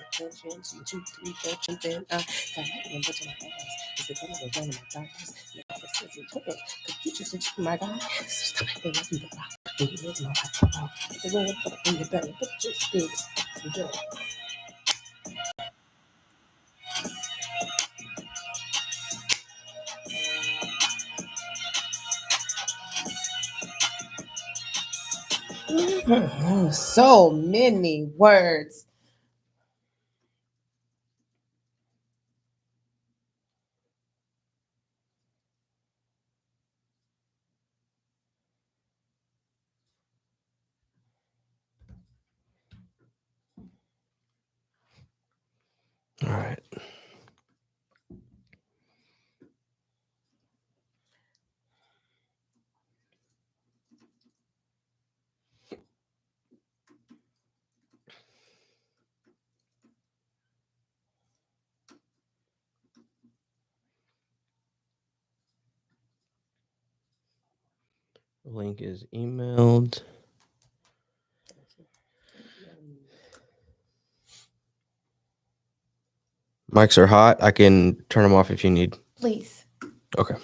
attention. 2, 2, 3, 4, jump in. I got lightning bugs on my ass. It's the color of one of my thighs. Never says it told. Could you just into my guy? Stop it, they nothing but rock. When you live my life, wow. The road, put it in your belly, but just good. Enjoy. So many words. All right. Link is emailed. Mics are hot. I can turn them off if you need. Please. Okay.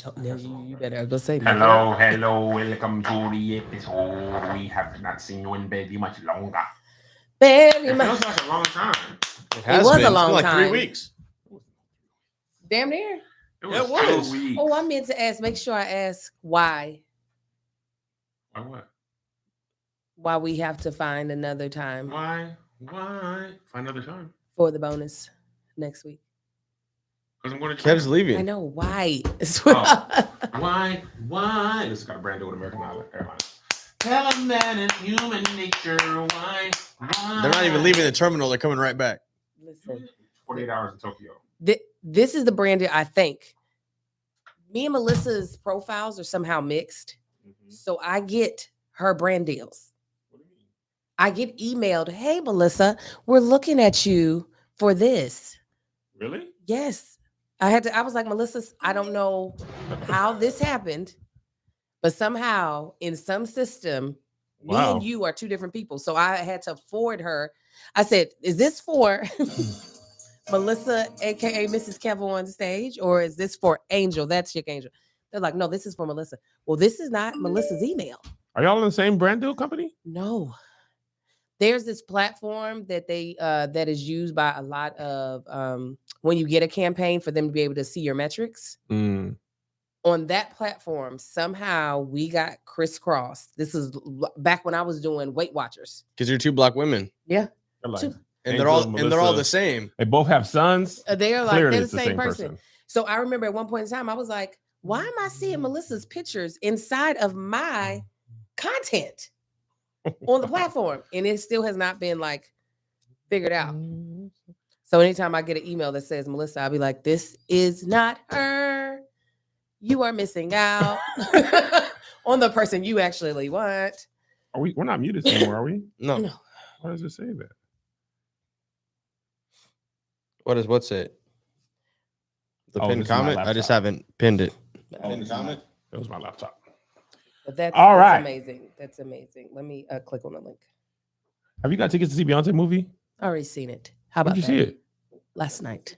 Oh, now you better go say Hello, welcome to the episode. We have not seen you in very much longer. Very It much. feels like a long time. It has was a been. It's been long like 3 time. weeks. Damn near. It was. 2 weeks. Oh, I meant to ask. Make sure I ask why. Why what? Why we have to find another time Why? Find another time. for the bonus next week. Because I'm going to Kev's Japan. leaving. I know why. Why? This has got a brand deal with American Airlines. Tell a man in human nature why? They're not even leaving the terminal. They're coming right back. Listen, 48 hours in Tokyo. this is the brand deal. I think me and Melissa's profiles are somehow mixed, so I get her brand deals. What do you mean? I get emailed, "Hey Melissa, we're looking at you for this." Really? Yes. I was like, Melissa, I don't know how this happened, but somehow in some system, me Wow. and you are two different people. So I had to forward her. I said, is this for Melissa, aka Mrs. Kevel on stage, or is this for Angel? That's Chick Angel. They're like, no, this is for Melissa. Well, this is not Melissa's email. Are y'all in the same brand deal company? No. There's this platform that they that is used by a lot of when you get a campaign for them to be able to see your metrics. On that platform, somehow we got crisscrossed. This is back when I was doing Weight Watchers. Because you're 2 black women. Yeah. Like, Two. And Angel they're all Melissa. the same. They both have sons. They're like Clearly they're the it's the same person. So I remember at one point in time, I was like, why am I seeing Melissa's pictures inside of my content on the platform? And it still has not been like figured out. So anytime I get an email that says Melissa, I'll be like, this is not her. You are missing out on the person you actually want. We're not muted anymore, are we? No. No. Why does it say that? What's it? The Oh, pinned this is my comment? I just laptop. haven't pinned it. Pinned comment? That was my laptop. But that's All right. amazing. That's amazing. Let me click on the link. Have you got tickets to see Beyonce movie? I already seen it. How about Did you see it? Last night.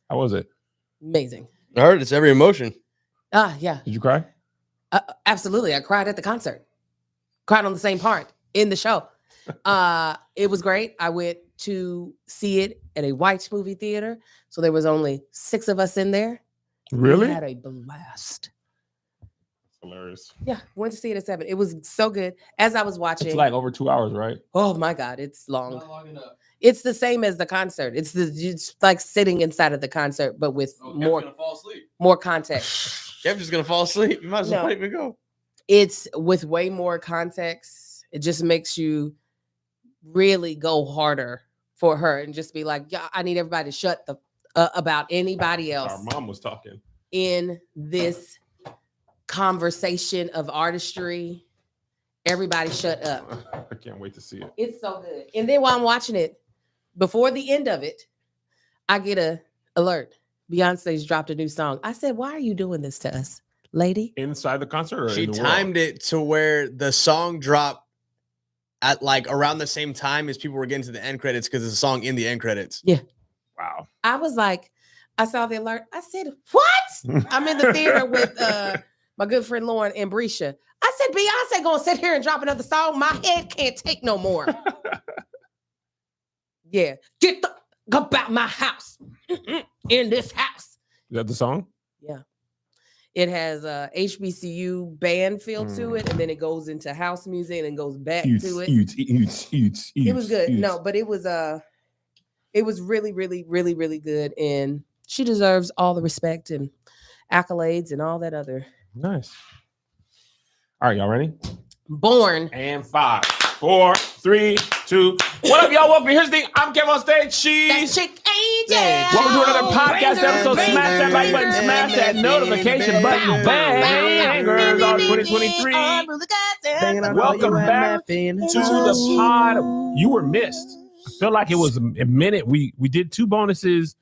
How was it? Amazing. I heard it's every emotion. Yeah. Did you cry? Absolutely. I cried at the concert. Cried on the same part in the show. It was great. I went to see it at a white movie theater. So there was only 6 of us in there. Really? We had a blast. Hilarious. Yeah, went to see it at 7. It was so good. As I was watching, It's like over 2 hours, right? oh my God, it's long. It's the same as the concert. It's like sitting inside of the concert, but with more context. Kev's just going to fall asleep. You might as well No. not even go. It's with way more context. It just makes you really go harder for her and just be like, yeah, I need everybody to shut the about anybody else Our mom was talking. in this conversation of artistry. Everybody shut up. I can't wait to see it. It's so good. And then while I'm watching it, before the end of it, I get a alert. Beyonce's dropped a new song. I said, why are you doing this to us, lady? Inside the concert or She in the timed it to where the song dropped at like around the same time as people were getting to the end credits because it's a song in the end credits. World? Wow. I was like, I saw the alert. I said, what? I'm in the theater with my good friend Lauren and Brescia. I said, Beyonce gonna sit here and drop another song. My head can't take no more. Yeah. Get the about my house. In this house. Is that the song? Yeah. It has a HBCU band feel to it, and then it goes into house music and goes back to it. It was good. No, but it was really, really, really, really good. And she deserves all the respect and accolades and all that other. Nice. All right, y'all ready? Born. And 5, 4, 3, 2. What up, y'all? Welcome to Here's the Thing. I'm Kevin on stage. That She's chick Angel. welcome to another podcast episode. Smash that like button, smash that notification button. Bangers on 2023. Welcome back to the pod. You were missed. I feel like it was a minute. We did 2 bonuses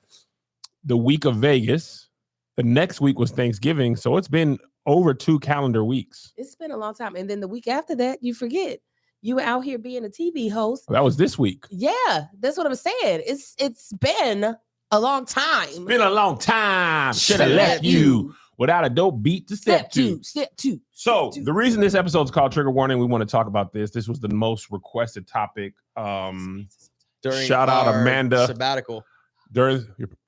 the week of Vegas. The next week was Thanksgiving, so it's been over 2 calendar weeks. It's been a long time. And then the week after that, you forget. You were out here being a TV host. That was this week. Yeah, that's what I'm saying. It's been a long time. Been a long time. Should have left you without a dope beat to step two. Step two. So the reason this episode is called Trigger Warning, we want to talk about this. This was the most requested topic. During Shout out our Amanda. sabbatical. You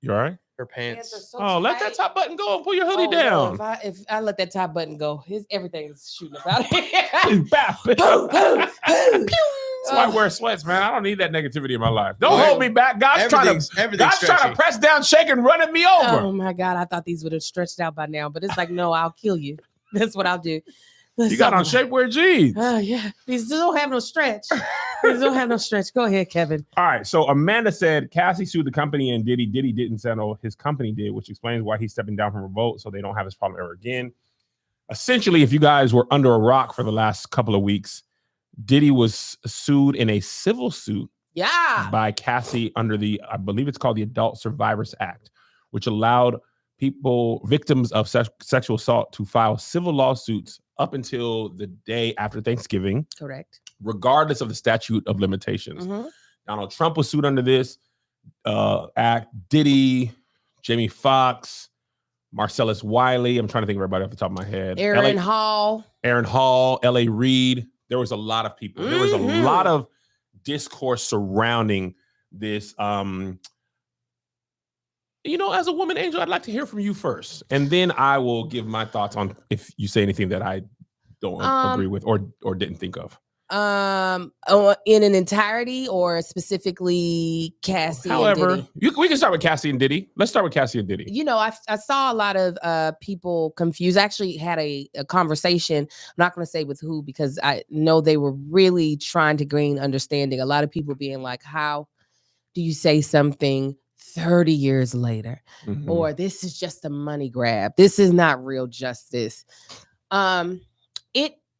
all right? Her pants. Let that top button go and pull your hoodie down. No, if I let that top button go, everything's shooting up out of here. Bap. Boom, boom, boom. That's why I wear sweats, man. I don't need that negativity in my life. Don't hold me back. God's trying to press down, shake, and run me over. Oh my God, I thought these would have stretched out by now, but it's like, no, I'll kill you. That's what I'll do. You got on shapewear jeans. Oh yeah, these don't have no stretch. These don't have no stretch. Go ahead, Kevin. All right. So Amanda said Cassie sued the company and Diddy didn't settle. His company did, which explains why he's stepping down from Revolt, so they don't have this problem ever again. Essentially, if you guys were under a rock for the last couple of weeks, Diddy was sued in a civil suit by Cassie under I believe it's called the Adult Survivors Act, which allowed victims of sexual assault to file civil lawsuits up until the day after Thanksgiving. Correct. Regardless of the statute of limitations. Mm-hmm. Donald Trump was sued under this act. Diddy, Jamie Foxx, Marcellus Wiley. I'm trying to think of everybody off the top of my head. Aaron Hall, L.A. Reid. There was a lot of people. There was a lot of discourse surrounding this. As a woman, Angel, I'd like to hear from you first. And then I will give my thoughts on if you say anything that I don't agree with or didn't think of. In an entirety or specifically Cassie and Diddy? We can start with Cassie and Diddy. Let's start with Cassie and Diddy. I saw a lot of people confused. I actually had a conversation. I'm not going to say with who because I know they were really trying to gain understanding. A lot of people being like, how do you say something 30 years later? Mm-hmm. Or this is just a money grab. This is not real justice.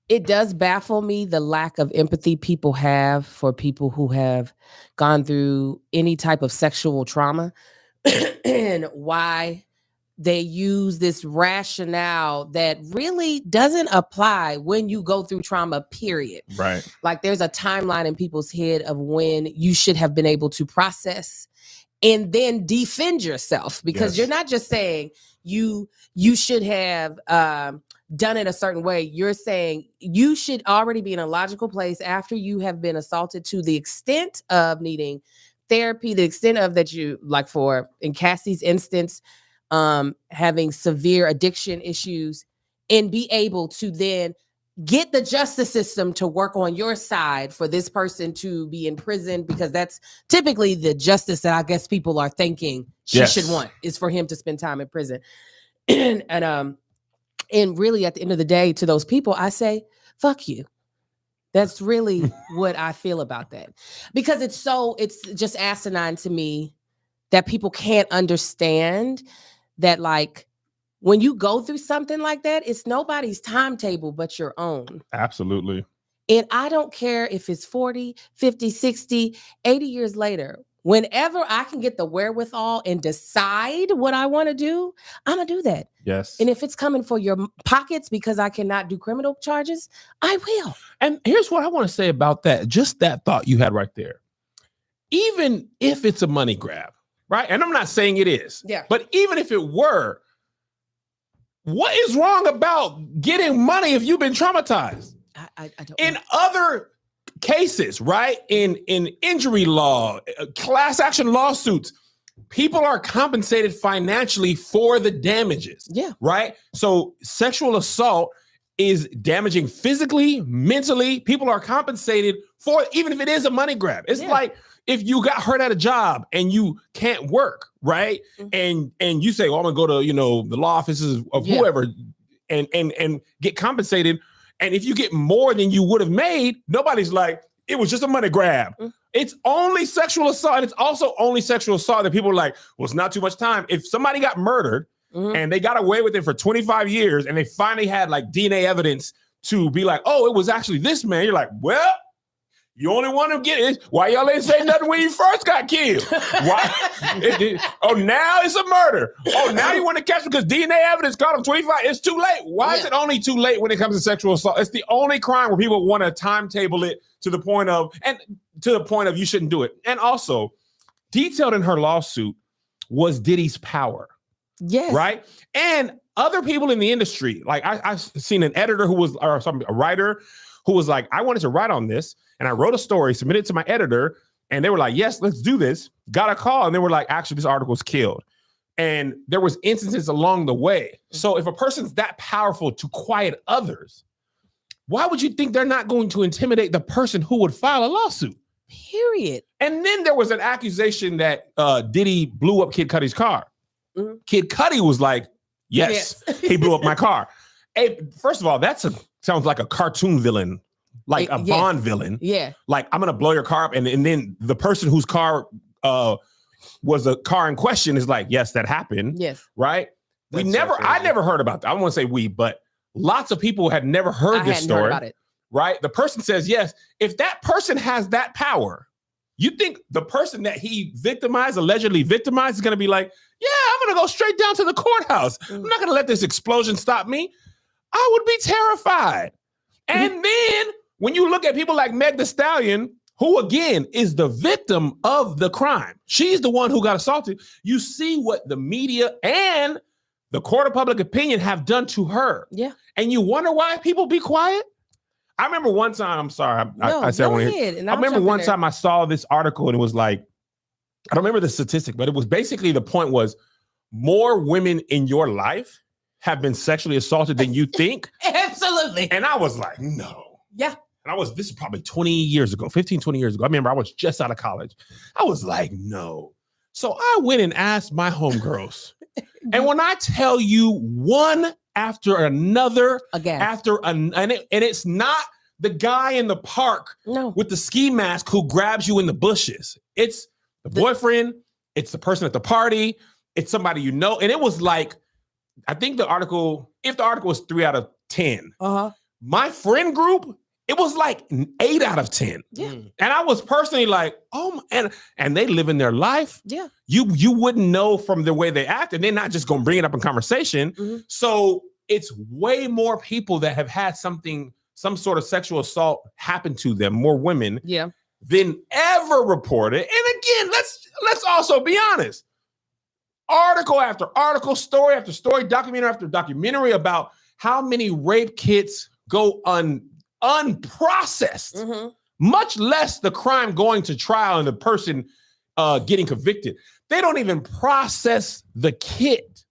It does baffle me the lack of empathy people have for people who have gone through any type of sexual trauma and why they use this rationale that really doesn't apply when you go through trauma, period. Right. Like there's a timeline in people's head of when you should have been able to process and then defend yourself because you're not just saying you should have done it a certain way. You're saying you should already be in a logical place after you have been assaulted to the extent of needing therapy, the extent of that you like for in Cassie's instance, having severe addiction issues and be able to then get the justice system to work on your side for this person to be in prison because that's typically the justice that I guess people are thinking she should want is for him to spend time in prison. And really, at the end of the day, to those people, I say, fuck you. That's really what I feel about that. Because it's just asinine to me that people can't understand that, like, when you go through something like that, it's nobody's timetable but your own. Absolutely. And I don't care if it's 40, 50, 60, 80 years later. Whenever I can get the wherewithal and decide what I want to do, I'm going to do that. Yes. And if it's coming for your pockets because I cannot do criminal charges, I will. And here's what I want to say about that. Just that thought you had right there. Even if it's a money grab, right? And I'm not saying it is. Yeah. But even if it were, what is wrong about getting money if you've been traumatized? I don't In other cases, right? In injury law, class action lawsuits, people are compensated financially for the damages. Yeah. Right? So sexual assault is damaging physically, mentally. People are compensated for, even if it is a money grab. It's like if you got hurt at a job and you can't work, right? Mm-hmm. And you say, "Oh, I'm gonna go to, the law offices of whoever and get compensated." And if you get more than you would have made, nobody's like, it was just a money grab. Mm-hmm. It's only sexual assault. And it's also only sexual assault that people are like, well, it's not too much time. If somebody got murdered and they got away with it for 25 years and they finally had like DNA evidence to be like, oh, it was actually this man. You're like, well, you only want to get it. Why y'all ain't say nothing when you first got killed? Why? Now it's a murder. Oh, now you want to catch him because DNA evidence caught him 25. It's too late. Why is it only too late when it comes to sexual assault? It's the only crime where people want to timetable it to the point of you shouldn't do it. And also, detailed in her lawsuit was Diddy's power. Yes. Right? And other people in the industry, like I've seen an editor a writer who was like, I wanted to write on this, and I wrote a story, submitted it to my editor, and they were like, yes, let's do this. Got a call, and they were like, actually, this article's killed. And there was instances along the way. So if a person's that powerful to quiet others, why would you think they're not going to intimidate the person who would file a lawsuit? Period. And then there was an accusation that Diddy blew up Kid Cudi's car. Mm-hmm. Kid Cudi was like, yes. He blew up my car. Hey, first of all, sounds like a cartoon villain, like a Bond villain. Yeah. Like, I'm going to blow your car up. And then the person whose car was the car in question is like, yes, that happened. Yes. Right? I never heard about that. I don't want to say we, but lots of people had never heard this story. Heard about it. Right? The person says, yes. If that person has that power, you think the person that he allegedly victimized, is going to be like, yeah, I'm going to go straight down to the courthouse. I'm not going to let this explosion stop me. I would be terrified. And then when you look at people like Meg Thee Stallion, who again is the victim of the crime, she's the one who got assaulted. You see what the media and the court of public opinion have done to her. Yeah. And you wonder why people be quiet? I remember one time, I'm sorry, I said one here. I remember one time I saw this article and it was like, I don't remember the statistic, but it was basically the point was more women in your life have been sexually assaulted than you think. Absolutely. And I was like, no. Yeah. And this is probably 20 years ago, 15, 20 years ago. I remember I was just out of college. I was like, no. So I went and asked my homegirls. And when I tell you one after another, and it's not the guy in the park with the ski mask who grabs you in the bushes. It's the boyfriend, it's the person at the party, it's somebody you know. And it was like, I think if the article was 3 out of 10, my friend group, it was like 8 out of 10. Yeah. And I was personally like, oh, and they live in their life. Yeah. You wouldn't know from the way they act, and they're not just going to bring it up in conversation. Mm-hmm. So it's way more people that have had some sort of sexual assault happen to them, more women than ever reported. And again, let's also be honest. Article after article, story after story, documentary after documentary about how many rape kits go unprocessed, much less the crime going to trial and the person getting convicted. They don't even process the kit.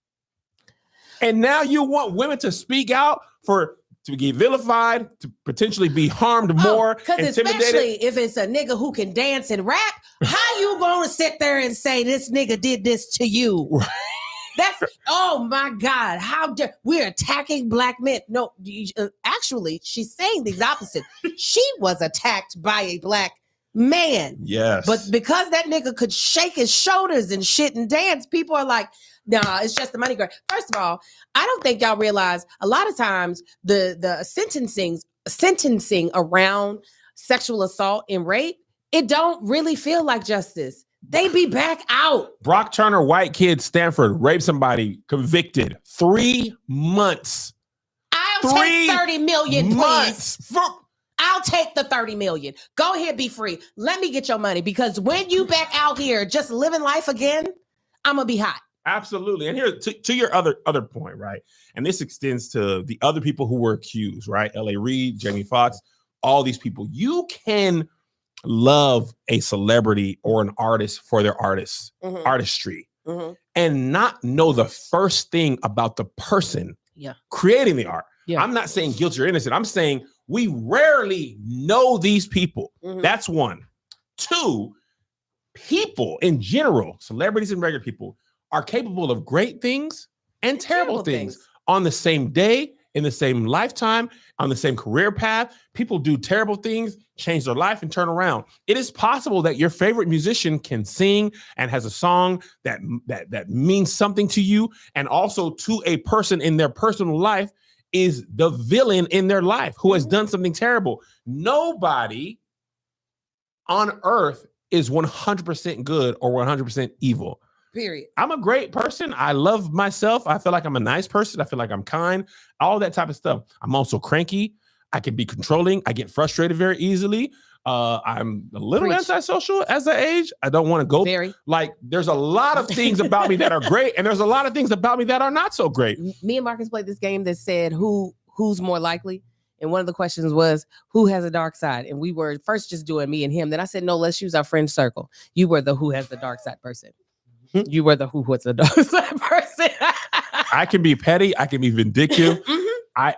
And now you want women to speak out to get vilified, to potentially be harmed more, because especially if it's a nigga who can dance and rap, how you gonna sit there and say this nigga did this to you? Right. That's, oh my God, how dare we're attacking black men. No, actually, she's saying the opposite. She was attacked by a black man. Yes. But because that nigga could shake his shoulders and shit and dance, people are like, nah, it's just the money grab. First of all, I don't think y'all realize a lot of times the sentencing around sexual assault and rape, it don't really feel like justice. They be back out. Brock Turner, white kid, Stanford, raped somebody, convicted. 3 months. I'll take 30 million, please. I'll take the 30 million. Go ahead, be free. Let me get your money, because when you back out here just living life again, I'm gonna be hot. Absolutely. And here to your other point, right? And this extends to the other people who were accused, right? L.A. Reid, Jamie Foxx, all these people. You can love a celebrity or an artist for their artistry, and not know the first thing about the person creating the art. Yeah. I'm not saying guilty or innocent. I'm saying we rarely know these people. That's one. 2, people in general, celebrities and regular people, are capable of great things and terrible things on the same day, in the same lifetime, on the same career path. People do terrible things, change their life, and turn around. It is possible that your favorite musician can sing and has a song that means something to you, and also to a person in their personal life is the villain in their life who has done something terrible. Nobody on earth is 100% good or 100% evil. Period. I'm a great person. I love myself. I feel like I'm a nice person. I feel like I'm kind. All that type of stuff. I'm also cranky. I can be controlling. I get frustrated very easily. I'm a little Preach. antisocial as I age. I don't want to go. Very. Like, there's a lot of things about me that are great, and there's a lot of things about me that are not so great. Me and Marcus played this game that said who's more likely. And one of the questions was, who has a dark side? And we were first just doing me and him. Then I said, no, let's use our friend circle. You were the who has the dark side person. You were the who what's the dark side person. I can be petty. I can be vindictive. I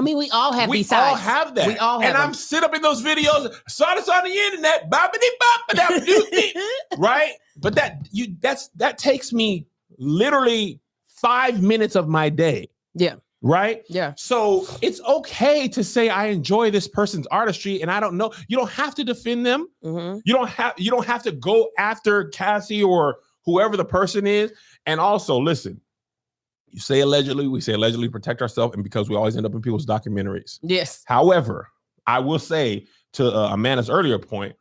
mean, we all have We these sides. all have that. We all have and them. I'm sit up in those videos, saw this on the internet, right? But that takes me literally 5 minutes of my day. Yeah. Right? Yeah. So it's okay to say I enjoy this person's artistry, and I don't know. You don't have to defend them. Mm-hmm. You don't have to go after Cassie or whoever the person is. And also, listen, you say allegedly, we say allegedly, protect ourselves, and because we always end up in people's documentaries. Yes. However, I will say to Amanda's earlier point,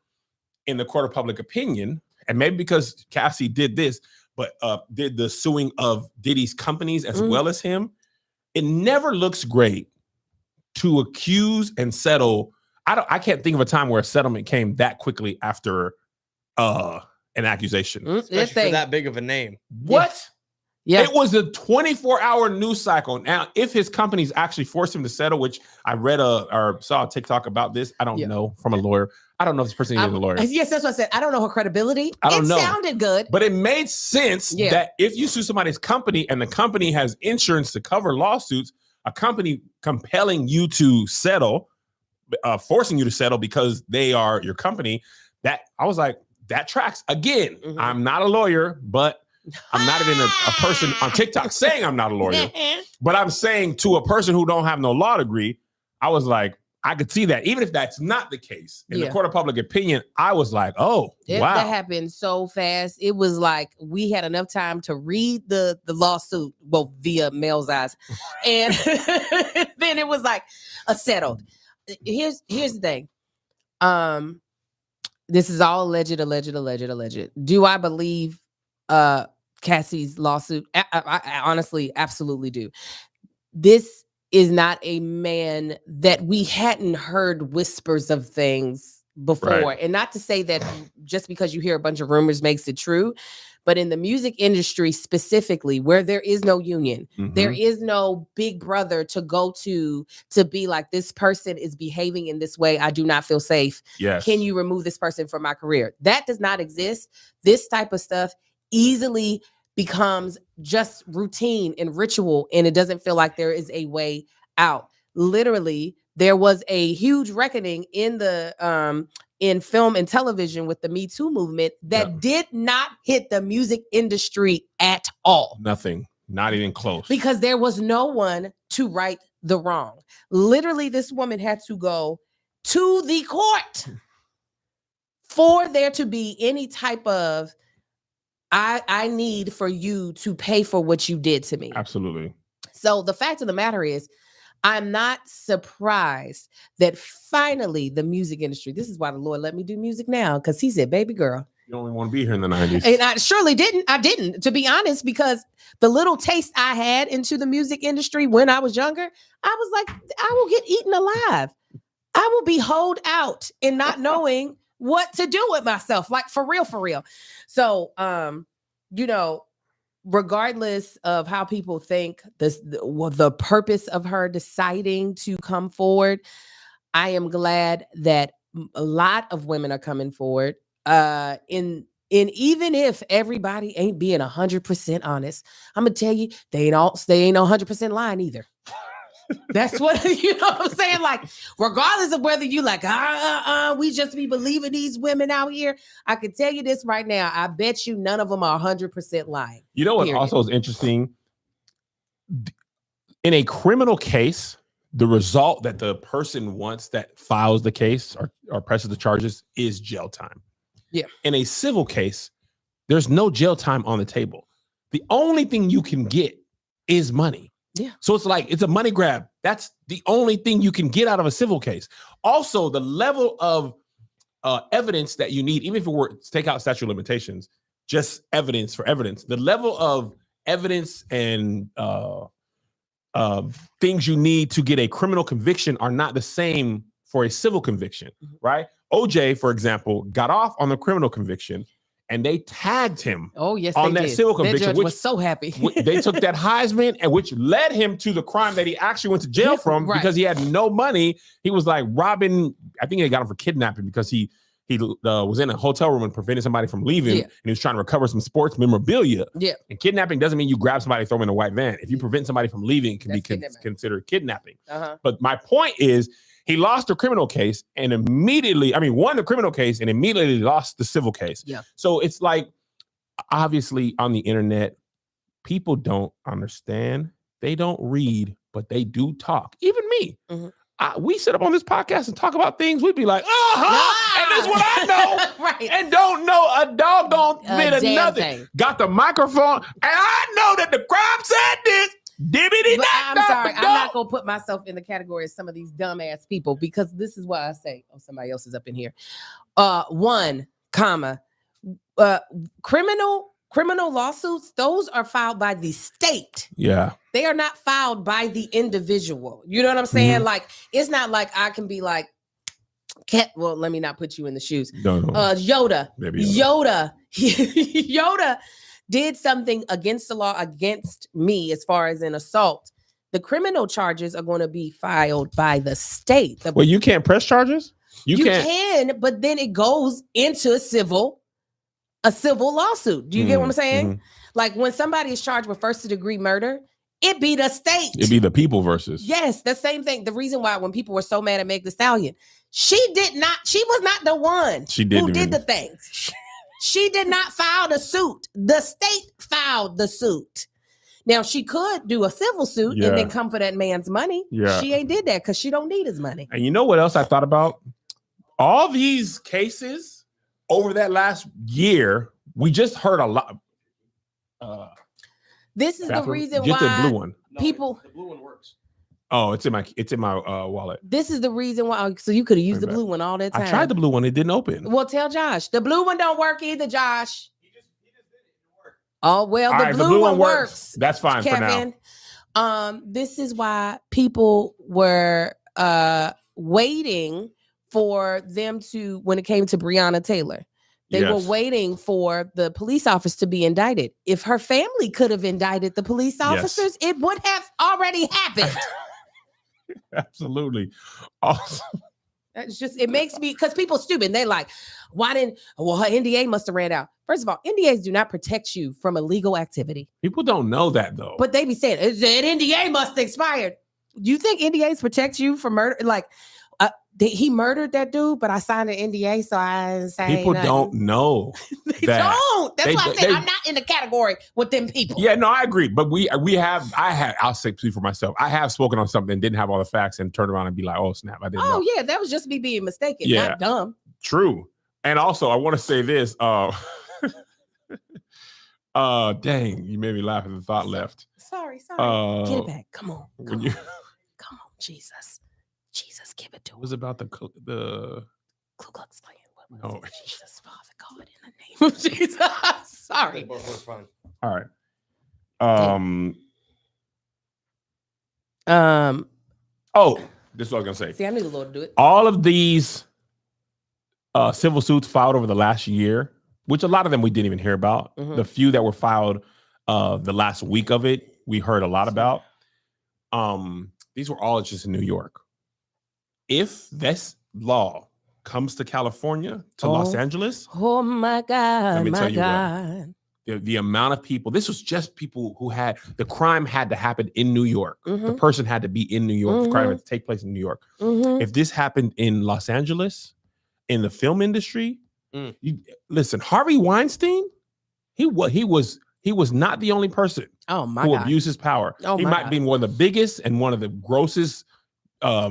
in the court of public opinion, and maybe because Cassie did this, but did the suing of Diddy's companies as well as him, it never looks great to accuse and settle. I can't think of a time where a settlement came that quickly after an accusation. Especially for that big of a name. What? Yeah. It was a 24-hour news cycle. Now, if his companies actually forced him to settle, which I read or saw a TikTok about this, I don't know from a lawyer. I don't know if this person is a lawyer. Yes, that's what I said. I don't know her credibility. I don't know. It sounded good. But it made sense that if you sue somebody's company and the company has insurance to cover lawsuits, a company compelling you to settle, forcing you to settle because they are your company, that I was like, that tracks. Again, I'm not a lawyer, but I'm not even a person on TikTok saying I'm not a lawyer, but I'm saying to a person who don't have no law degree, I was like, I could see that. Even if that's not the case, in the court of public opinion, I was like, wow. That happened so fast. It was like we had enough time to read the lawsuit, well, via Mel's eyes. And then it was like settled. Here's the thing. This is all alleged. Do I believe Cassie's lawsuit? I honestly absolutely do. This is not a man that we hadn't heard whispers of things before. Right. And not to say that just because you hear a bunch of rumors makes it true, but in the music industry specifically, where there is no union, there is no big brother to go to be like, this person is behaving in this way. I do not feel safe. Yes. Can you remove this person from my career? That does not exist. This type of stuff easily becomes just routine and ritual, and it doesn't feel like there is a way out. Literally, there was a huge reckoning in the in film and television with the Me Too movement that did not hit the music industry at all. Nothing, not even close. Because there was no one to right the wrong. Literally, this woman had to go to the court for there to be any type of I need for you to pay for what you did to me. Absolutely. So the fact of the matter is, I'm not surprised that finally the music industry, this is why the Lord let me do music now, because he said, baby girl. You only want to be here in the 90s. And I surely didn't. I didn't, to be honest, because the little taste I had into the music industry when I was younger, I was like, I will get eaten alive. I will be holed out and not knowing what to do with myself, like for real. So, regardless of how people think the purpose of her deciding to come forward, I am glad that a lot of women are coming forward. In even if everybody ain't being 100% honest, I'm gonna tell you, they ain't 100% lying either. That's what, you know what I'm saying? Like, regardless of whether you like, we just be believing these women out here. I can tell you this right now. I bet you none of them are 100% lying. You know what also is interesting? In a criminal case, the result that the person wants that files the case or presses the charges is jail time. Yeah. In a civil case, there's no jail time on the table. The only thing you can get is money. Yeah. So it's like, it's a money grab. That's the only thing you can get out of a civil case. Also, the level of evidence that you need, even if it were to take out statute of limitations, just evidence for evidence, the level of evidence and things you need to get a criminal conviction are not the same for a civil conviction, right? OJ, for example, got off on the criminal conviction, and they tagged him. Oh yes, on they that did. civil That conviction, judge which was so happy. they took that Heisman, and which led him to the crime that he actually went to jail from because he had no money. He was like robbing. I think they got him for kidnapping because he was in a hotel room and prevented somebody from leaving, and he was trying to recover some sports memorabilia. Yeah. And kidnapping doesn't mean you grab somebody, throw them in a white van. If you prevent somebody from leaving, it can That's be considered kidnapping. Uh-huh. But my point is, he lost the criminal case and won the criminal case and immediately lost the civil case. Yeah. So it's like, obviously on the internet, people don't understand. They don't read, but they do talk. Even me. Mm-hmm. We sit up on this podcast and talk about things. We'd be like, and this is what I know. Right. And don't know a doggone bit of damn nothing. thing. Got the microphone, and I know that the crime said this. But I'm sorry, I'm not gonna put myself in the category of some of these dumbass people because this is why I say, somebody else is up in here. Criminal lawsuits, those are filed by the state. Yeah. They are not filed by the individual. You know what I'm saying? Mhm. Like, it's not like I can be like, well, let me not put you in the shoes. No. Yoda. Maybe Yoda did something against the law against me as far as an assault. The criminal charges are going to be filed by the state. Well, you can't press charges? You can, but then it goes into a civil lawsuit. Do you get what I'm saying? Mm-hmm. Like when somebody is charged with first-degree murder, it be the state. It'd be the people versus. Yes, the same thing. The reason why when people were so mad at Meg Thee Stallion, she was not the one who did the things. She did not file the suit. The state filed the suit. Now, she could do a civil suit and then come for that man's money. Yeah. She ain't did that because she don't need his money. And you know what else I thought about? All these cases over that last year, we just heard a lot. This is the reason Get why the blue one. people. The blue one works. Oh, it's in my wallet. This is the reason why. So you could have used the blue one all that time. I tried the blue one. It didn't open. Well, tell Josh. The blue one don't work either, Josh. He just did it. Oh, well, All the right, blue one works. That's fine Kevin. for now. This is why people were waiting for them to, when it came to Breonna Taylor, they were waiting for the police officer to be indicted. If her family could have indicted the police officers, it would have already happened. Absolutely. Awesome. It's just, it makes me, because people stupid. They like, her NDA must have ran out. First of all, NDAs do not protect you from illegal activity. People don't know that though. But they be saying, that NDA must have expired. Do you think NDAs protect you from murder? Like, he murdered that dude, but I signed an NDA, so I say people don't know. They don't. That's why I said I'm not in the category with them people. Yeah, no, I agree. But I'll say for myself, I have spoken on something and didn't have all the facts and turned around and be like, oh snap, I didn't know. Yeah, that was just me being mistaken, not dumb. True. And also, I want to say this. Dang, you made me laugh at the thought left. Sorry. Get it back. Come on. Come on, Jesus, give it to him. It was about the Ku Klux Klan. What was it? Jesus, Father God, in the name of Jesus. Sorry. All right. Oh, this is what I was gonna say. See, I knew the Lord would do it. All of these civil suits filed over the last year, which a lot of them we didn't even hear about. Mm-hmm. The few that were filed the last week of it, we heard a lot about. These were all just in New York. If this law comes to California, to Los Angeles, oh my God, let me tell you God. The amount of people, this was just people who had, the crime had to happen in New York. Mm-hmm. The person had to be in New York. The crime had to take place in New York. Mm-hmm. If this happened in Los Angeles, in the film industry, listen, Harvey Weinstein, he was not the only person who abused his power. He might be one of the biggest and one of the grossest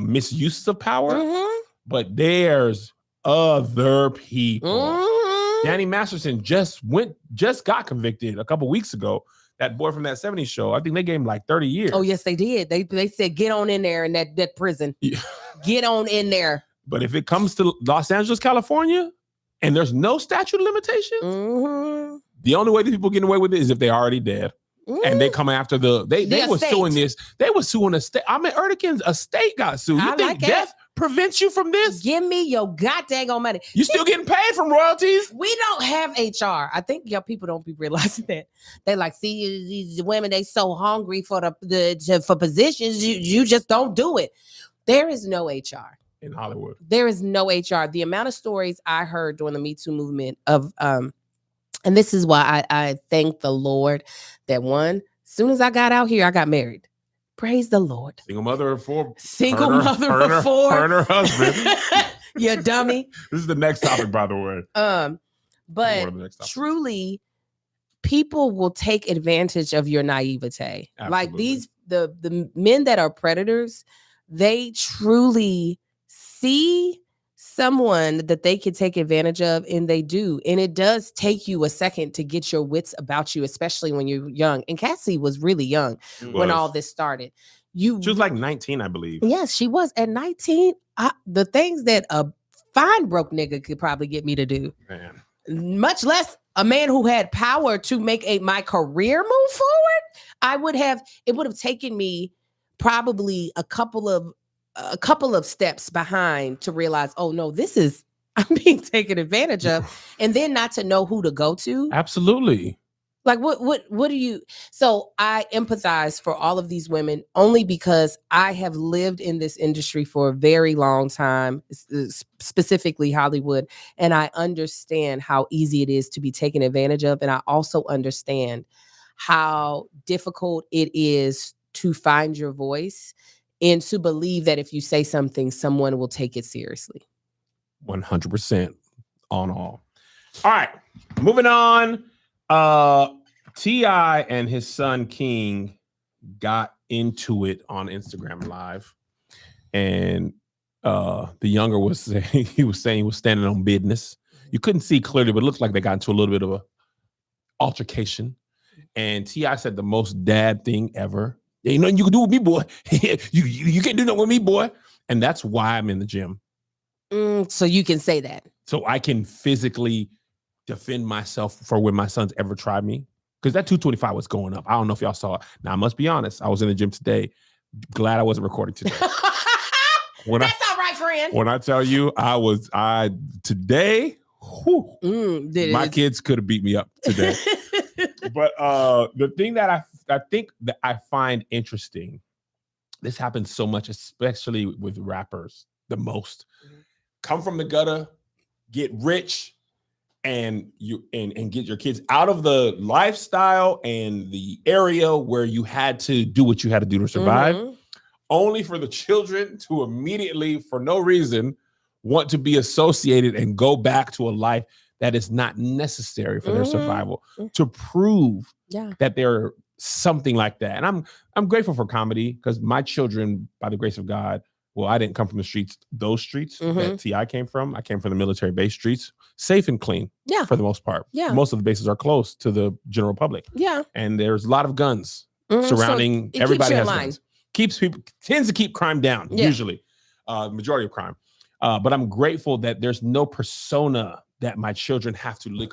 misuses of power, but there's other people. Danny Masterson just got convicted a couple weeks ago. That boy from that 70s show, I think they gave him like 30 years. Oh, yes, they did. They said, get on in there in that prison. Yeah. Get on in there. But if it comes to Los Angeles, California, and there's no statute of limitations, the only way that people get away with it is if they're already dead. And they come after they were estate. suing this. They were suing a state. I mean, Erdogan's estate got sued. You I think like that. death prevents you from this? Give me your goddamn money. You still getting paid from royalties? We don't have HR. I think y'all people don't be realizing that. They like, see, these women, they so hungry for for positions. You just don't do it. There is no HR. In Hollywood. There is no HR. The amount of stories I heard during the Me Too movement of and this is why I thank the Lord that as soon as I got out here, I got married. Praise the Lord. Single mother of four. Single mother of four. Her and her husband. You dummy. This is the next topic, by the way. But truly, people will take advantage of your naivete. Absolutely. Like the men that are predators, they truly see someone that they can take advantage of, and they do. And it does take you a second to get your wits about you, especially when you're young. And Cassie was really young when all this started. She was like 19, I believe. Yes, she was. At 19, the things that a fine broke nigga could probably get me to do, Man. much less a man who had power to make my career move forward, it would have taken me probably a couple of steps behind to realize, oh no, I'm being taken advantage of, and then not to know who to go to. Absolutely. Like what do you? So I empathize for all of these women only because I have lived in this industry for a very long time, specifically Hollywood, and I understand how easy it is to be taken advantage of, and I also understand how difficult it is to find your voice and to believe that if you say something, someone will take it seriously. 100% on all. All right, moving on. T.I. and his son King got into it on Instagram Live, and the younger was saying he was standing on business. You couldn't see clearly, but it looked like they got into a little bit of a altercation. And T.I. said the most dad thing ever. There ain't nothing you can do with me, boy. you can't do nothing with me, boy. And that's why I'm in the gym. So you can say that. So I can physically defend myself for when my sons ever tried me. Because that 225 was going up. I don't know if y'all saw it. Now, I must be honest. I was in the gym today. Glad I wasn't recording today. That's all right, friend. When I tell you, today, my kids could have beat me up today. But the thing that I think that I find interesting, this happens so much, especially with rappers, the most. Come from the gutter, get rich, and get your kids out of the lifestyle and the area where you had to do what you had to do to survive, only for the children to immediately, for no reason, want to be associated and go back to a life that is not necessary for their survival, to prove that they're something like that. And I'm grateful for comedy, because my children, by the grace of God, well, I didn't come from the streets, those streets that T.I. came from. I came from the military base streets, safe and clean for the most part. Yeah. Most of the bases are close to the general public. Yeah. And there's a lot of guns surrounding, so everybody has guns. Tends to keep crime down, usually, majority of crime. But I'm grateful that there's no persona that my children have to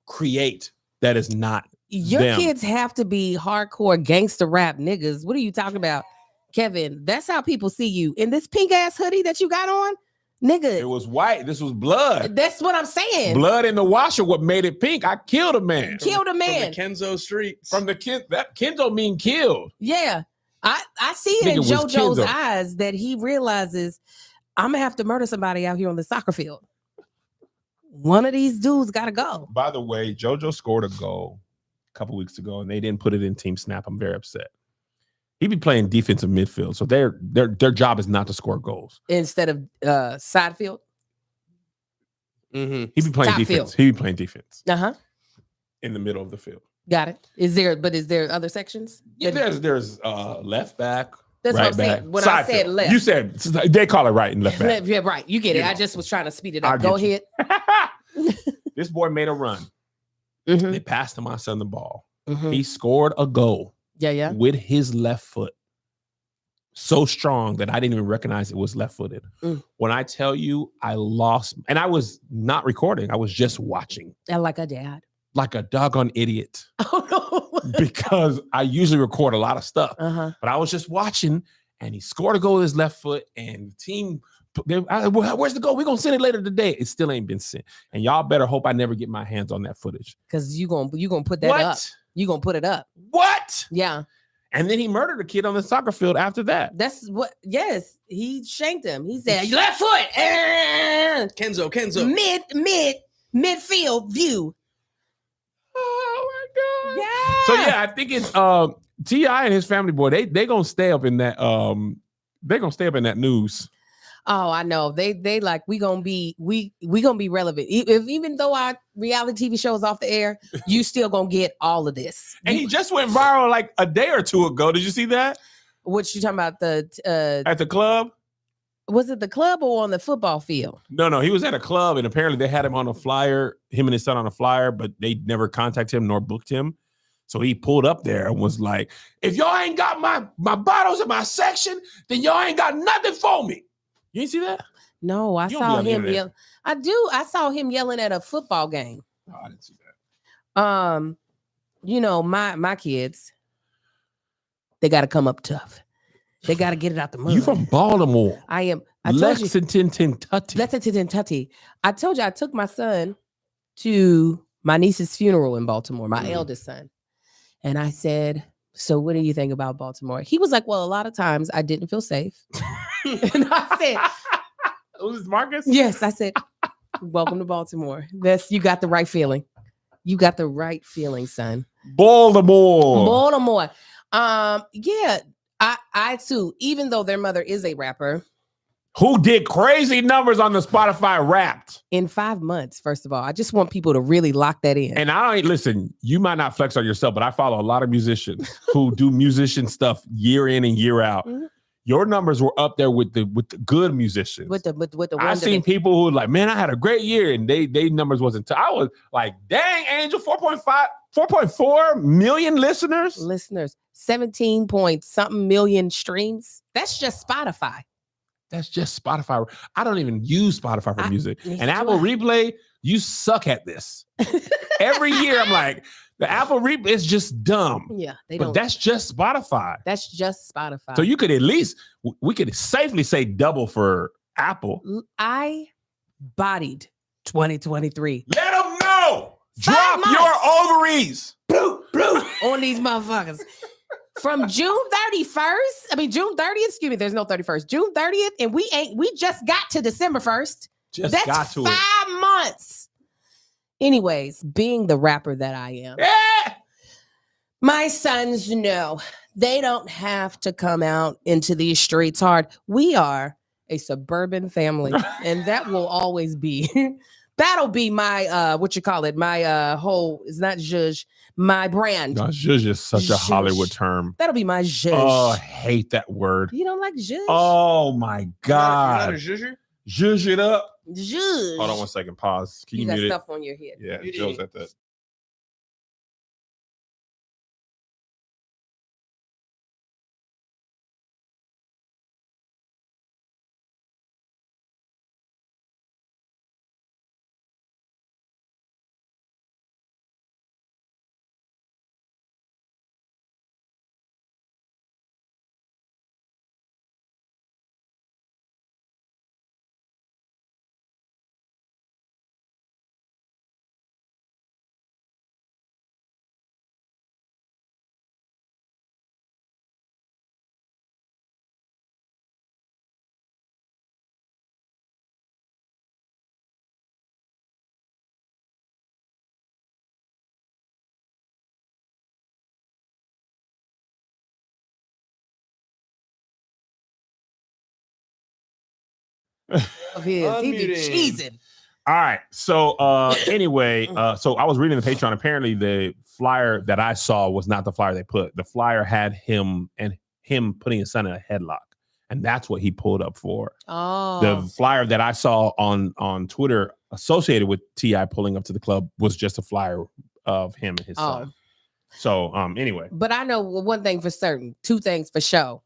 create that is not your them. Kids have to be hardcore gangster rap niggas. What are you talking about, Kevin? That's how people see you. In this pink ass hoodie that you got on, nigga. It was white. This was blood. That's what I'm saying. Blood in the washer. What made it pink? I killed a man. From the Kenzo streets. From the Kenzo mean killed. Yeah. I see it in JoJo's eyes that he realizes I'm gonna have to murder somebody out here on the soccer field. One of these dudes gotta go. By the way, JoJo scored a goal a couple weeks ago, and they didn't put it in Team Snap. I'm very upset. He be playing defensive midfield, so their job is not to score goals instead of side field. He be playing defense. Field. He be playing defense. In the middle of the field. Got it. Is there other sections? Yeah, there's left back. That's right what I'm back, saying. When I said field. left, You said they call it right and left back. Yeah, right. You get it. I just was trying to speed it up. Go ahead. This boy made a run. They passed my son the ball. He scored a goal. Yeah. With his left foot. So strong that I didn't even recognize it was left-footed. When I tell you I lost, and I was not recording, I was just watching. Like a dad. like a doggone idiot Oh no. because I usually record a lot of stuff. Uh-huh. But I was just watching, and he scored a goal with his left foot, and the team. Where's the goal? We're gonna send it later today. It still ain't been sent, and y'all better hope I never get my hands on that footage. Because you gonna put that What? up. You gonna put it up. What? Yeah. And then he murdered a kid on the soccer field after that. That's what. Yes, he shanked him. He said left foot. Kenzo. Midfield view. Oh my god. Yeah. So yeah, I think it's T.I. and his family, boy, they gonna stay up in that news. Oh, I know. They like we gonna be relevant. Even though our reality TV show is off the air, you still gonna get all of this. And he just went viral like a day or two ago. Did you see that? What you talking about? At the club? Was it the club or on the football field? No, he was at a club, and apparently they had him on a flyer, him and his son on a flyer, but they never contacted him nor booked him. So he pulled up there and was like, if y'all ain't got my bottles in my section, then y'all ain't got nothing for me. You ain't see that? No, I You don't saw be on the him internet. yell. I do. I saw him yelling at a football game. Oh, I didn't see that. You know, my kids, they got to come up tough. They got to get it out the mud. You from Baltimore? I am. I told you. Lexington, Kentucky. Lexington, Kentucky. I told you I took my son to my niece's funeral in Baltimore, my eldest son. And I said, so what do you think about Baltimore? He was like, well, a lot of times I didn't feel safe. And I said, was this Marcus? yes. I said, welcome to Baltimore. You got the right feeling. You got the right feeling, son. Baltimore. Yeah. I too, even though their mother is a rapper. Who did crazy numbers on the Spotify Wrapped? In 5 months, first of all. I just want people to really lock that in. And listen, you might not flex on yourself, but I follow a lot of musicians who do musician stuff year in and year out. Mm-hmm. Your numbers were up there with the good musicians. With the I've seen people who were like, man, I had a great year, and they numbers wasn't. I was like, dang, Angel, 4.4 million listeners. 17 point something million streams. That's just Spotify. That's just Spotify. I don't even use Spotify for music. neither And do Apple I. Replay, you suck at this. Every year, I'm like, the Apple Replay is just dumb. Yeah, they But don't. that's just Spotify. That's just Spotify. So you could at least, we could safely say double for Apple. I bodied 2023 Let them know. 5 Drop months. your ovaries. on these motherfuckers. From June 30th, excuse me, there's no 31st. June 30th, and we just got to December 1st. Just got to 5 months. Anyways, being the rapper that I am, Yeah. my sons know they don't have to come out into these streets hard. We are a suburban family, and that will always be. That'll be my my whole, it's not zhuzh, my brand. No, zhuzh is such a Zhuzh. Hollywood term. That'll be my zhuzh. Oh, I hate that word. You don't like zhuzh? Oh my God. Zhuzher? Zhuzh it up. Zhuzh. Hold on 1 second. Pause. Can you got mute it? stuff on your head. Yeah, Mute Joe's it. at that. Of his. He be Unmuting. cheesing. All right. So anyway, so I was reading the Patreon. Apparently, the flyer that I saw was not the flyer they put. The flyer had him putting his son in a headlock. And that's what he pulled up for. Oh. The flyer that I saw on Twitter associated with T.I. pulling up to the club was just a flyer of him and his son. So anyway. But I know one thing for certain, 2 things for sure.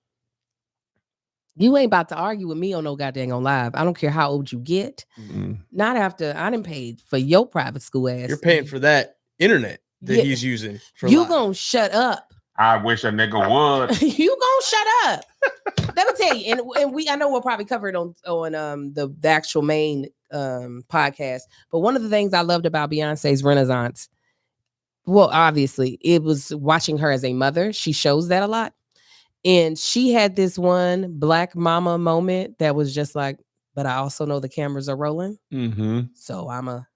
You ain't about to argue with me on no goddamn on live. I don't care how old you get. Mm. Not after I done paid for your private school ass. You're paying for that internet that Yeah. he's using for You live. gonna shut up. I wish a nigga would. You gonna shut up. Let me tell you, and I know we'll probably cover it on the actual main podcast. But one of the things I loved about Beyonce's Renaissance, well, obviously, it was watching her as a mother. She shows that a lot. And she had this one black mama moment that was just like, but I also know the cameras are rolling. Mm-hmm. So I'm a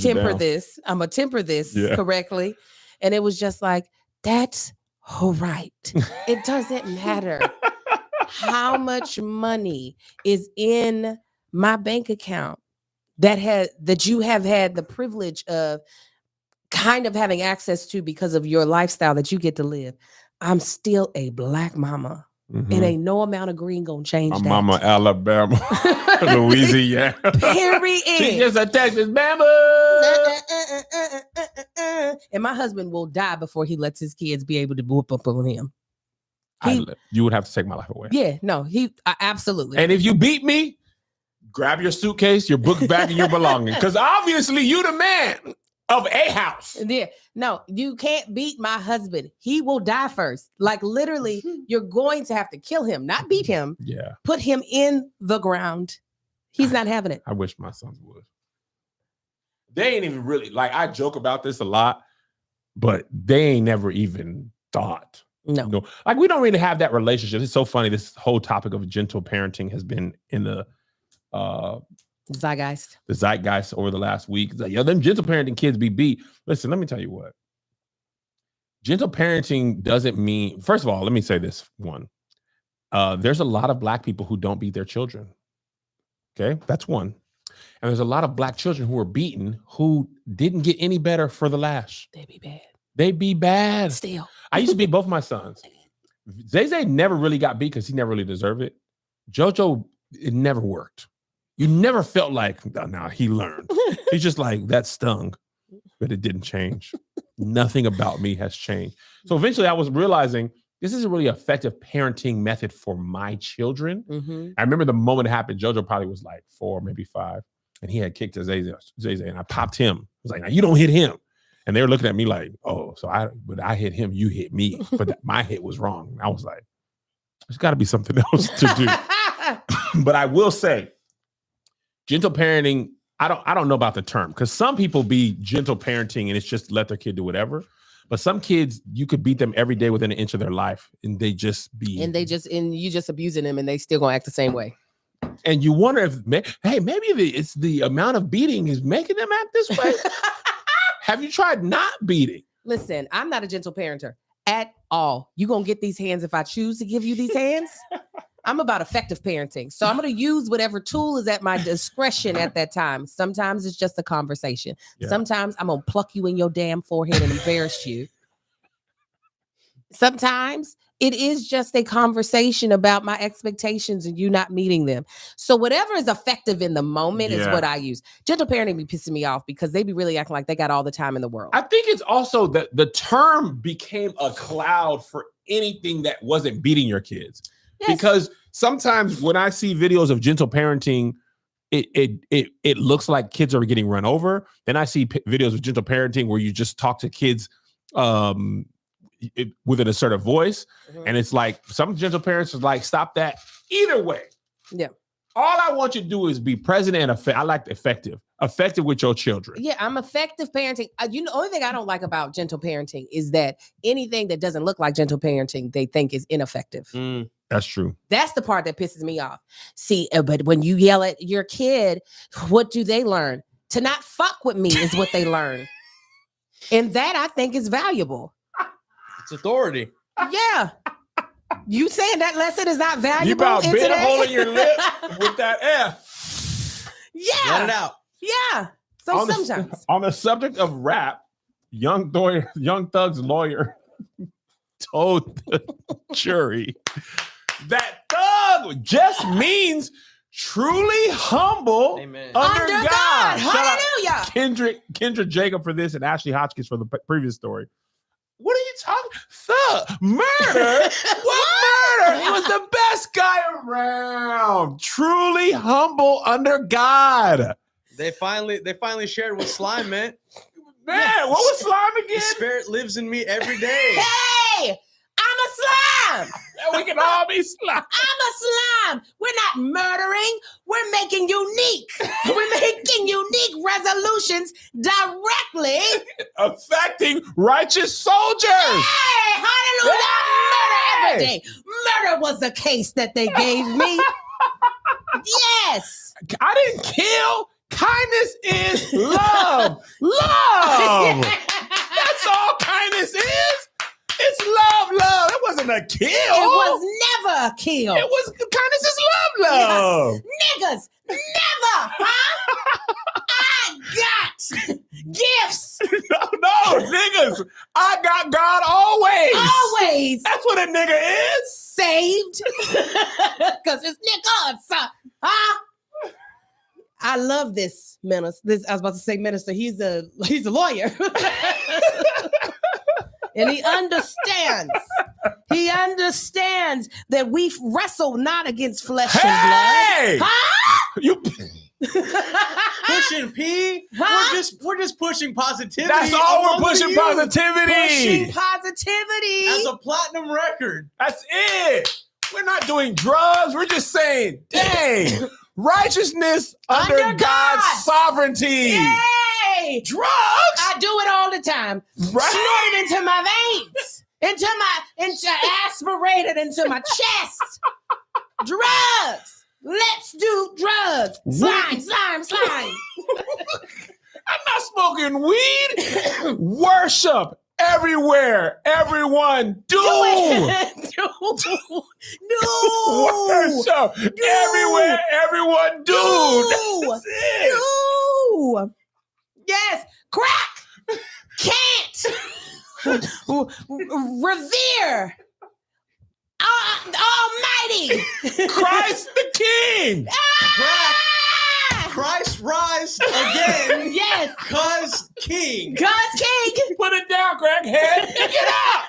temper this. I'm gonna temper this correctly. And it was just like, that's all right. It doesn't matter how much money is in my bank account that you have had the privilege of kind of having access to because of your lifestyle that you get to live. I'm still a black mama. Mm-hmm. It ain't no amount of green gonna change my that. mama, Alabama, Louisiana. Period. She just a Texas Bama. And my husband will die before he lets his kids be able to whoop up on him. You would have to take my life away. Yeah, no, absolutely. And if you beat me, grab your suitcase, your book bag, and your belongings. Because obviously you the man of a house. Yeah, no, you can't beat my husband. He will die first. Like literally, you're going to have to kill him, not beat him. Yeah. Put him in the ground. He's not having it. I wish my sons would. They ain't even really, like, I joke about this a lot, but they ain't never even thought. No. You know, like, we don't really have that relationship. It's so funny. This whole topic of gentle parenting has been in the zeitgeist over the last week. It's like, yo, them gentle parenting kids be beat. Listen, let me tell you what. Gentle parenting doesn't mean, first of all, let me say this one. There's a lot of black people who don't beat their children. Okay, that's one. And there's a lot of black children who are beaten who didn't get any better for the lash. They be bad. They be bad. Still. I used to beat both my sons. Zay never really got beat because he never really deserved it. JoJo, it never worked. You never felt like, no, he learned. He's just like, that stung, but it didn't change. Nothing about me has changed. So eventually I was realizing this is a really effective parenting method for my children. Mm-hmm. I remember the moment it happened, JoJo probably was like 4, maybe 5. And he had kicked Zay, and I popped him. I was like, now you don't hit him. And they were looking at me like, oh, but I hit him, you hit me. But my hit was wrong. And I was like, there's got to be something else to do. But I will say, gentle parenting, I don't know about the term, because some people be gentle parenting and it's just let their kid do whatever. But some kids, you could beat them every day within an inch of their life, and they just be. And you just abusing them, and they still gonna act the same way. And you wonder if, hey, maybe it's the amount of beating is making them act this way. Have you tried not beating? Listen, I'm not a gentle parenter at all. You gonna get these hands if I choose to give you these hands. I'm about effective parenting. So I'm going to use whatever tool is at my discretion at that time. Sometimes it's just a conversation. Yeah. Sometimes I'm going to pluck you in your damn forehead and embarrass you. Sometimes it is just a conversation about my expectations and you not meeting them. So whatever is effective in the moment is what I use. Gentle parenting be pissing me off because they be really acting like they got all the time in the world. I think it's also that the term became a cloud for anything that wasn't beating your kids. Yes. Because sometimes when I see videos of gentle parenting, it looks like kids are getting run over. Then I see videos of gentle parenting where you just talk to kids with an assertive voice. Mm-hmm. And it's like some gentle parents are like, stop that. Either way. Yeah. All I want you to do is be present and I like effective with your children. Yeah, I'm effective parenting. The only thing I don't like about gentle parenting is that anything that doesn't look like gentle parenting, they think is ineffective. That's true. That's the part that pisses me off. See, but when you yell at your kid, what do they learn? To not fuck with me is what they learn. And that I think is valuable. It's authority. Yeah. You saying that lesson is not valuable? You about bit a hole in your lip with that F. Yeah. Let it out. Yeah. So sometimes. On the subject of rap, Young Thug's lawyer told the jury that thug just means truly humble. Amen. Under God. Hallelujah. Kendra Jacob for this and Ashley Hotchkiss for the previous story. What are you talking? Thug murder? What murder? He was the best guy around. Truly humble under God. They finally shared what slime meant. Man, what was slime The again? spirit lives in me every day. Hey, I'm a slime. We can all be slime. I'm a slime. We're not murdering. We're making unique. We're making unique resolutions directly. Affecting righteous soldiers. Hey, hallelujah. Murder every Hey. day. Murder was the case that they gave me. Yes. I didn't kill. Kindness is love. Love. That's all kindness is. It's love. It wasn't a kill. It was never a kill. It was kindness is love. Niggas, never, huh? I got gifts. No, niggas. I got God always. Always That's what a nigga is. saved. Because it's niggas, huh? I love this minister. I was about to say minister. He's a lawyer. And he understands. He understands that we wrestle not against flesh Hey! and blood. Huh? You. Pushing P. Huh? We're just pushing positivity. That's all we're amongst pushing. you. Positivity. Pushing positivity. As a platinum record. That's it. We're not doing drugs. We're just saying, dang, righteousness under Under God's God. sovereignty. Yay! Drugs? I do it all the time. Right. Snort it into my veins, aspirated into my chest. Drugs. Let's do drugs. Slime. I'm not smoking weed. Worship everywhere. Everyone do. No. Worship everywhere. Everyone do. No. That's it. No. Yes. Crack. Can't. Revere. Almighty. Christ the King. Christ rise again. Yes. Cause King. God's King. Put it down, crackhead. Pick it up.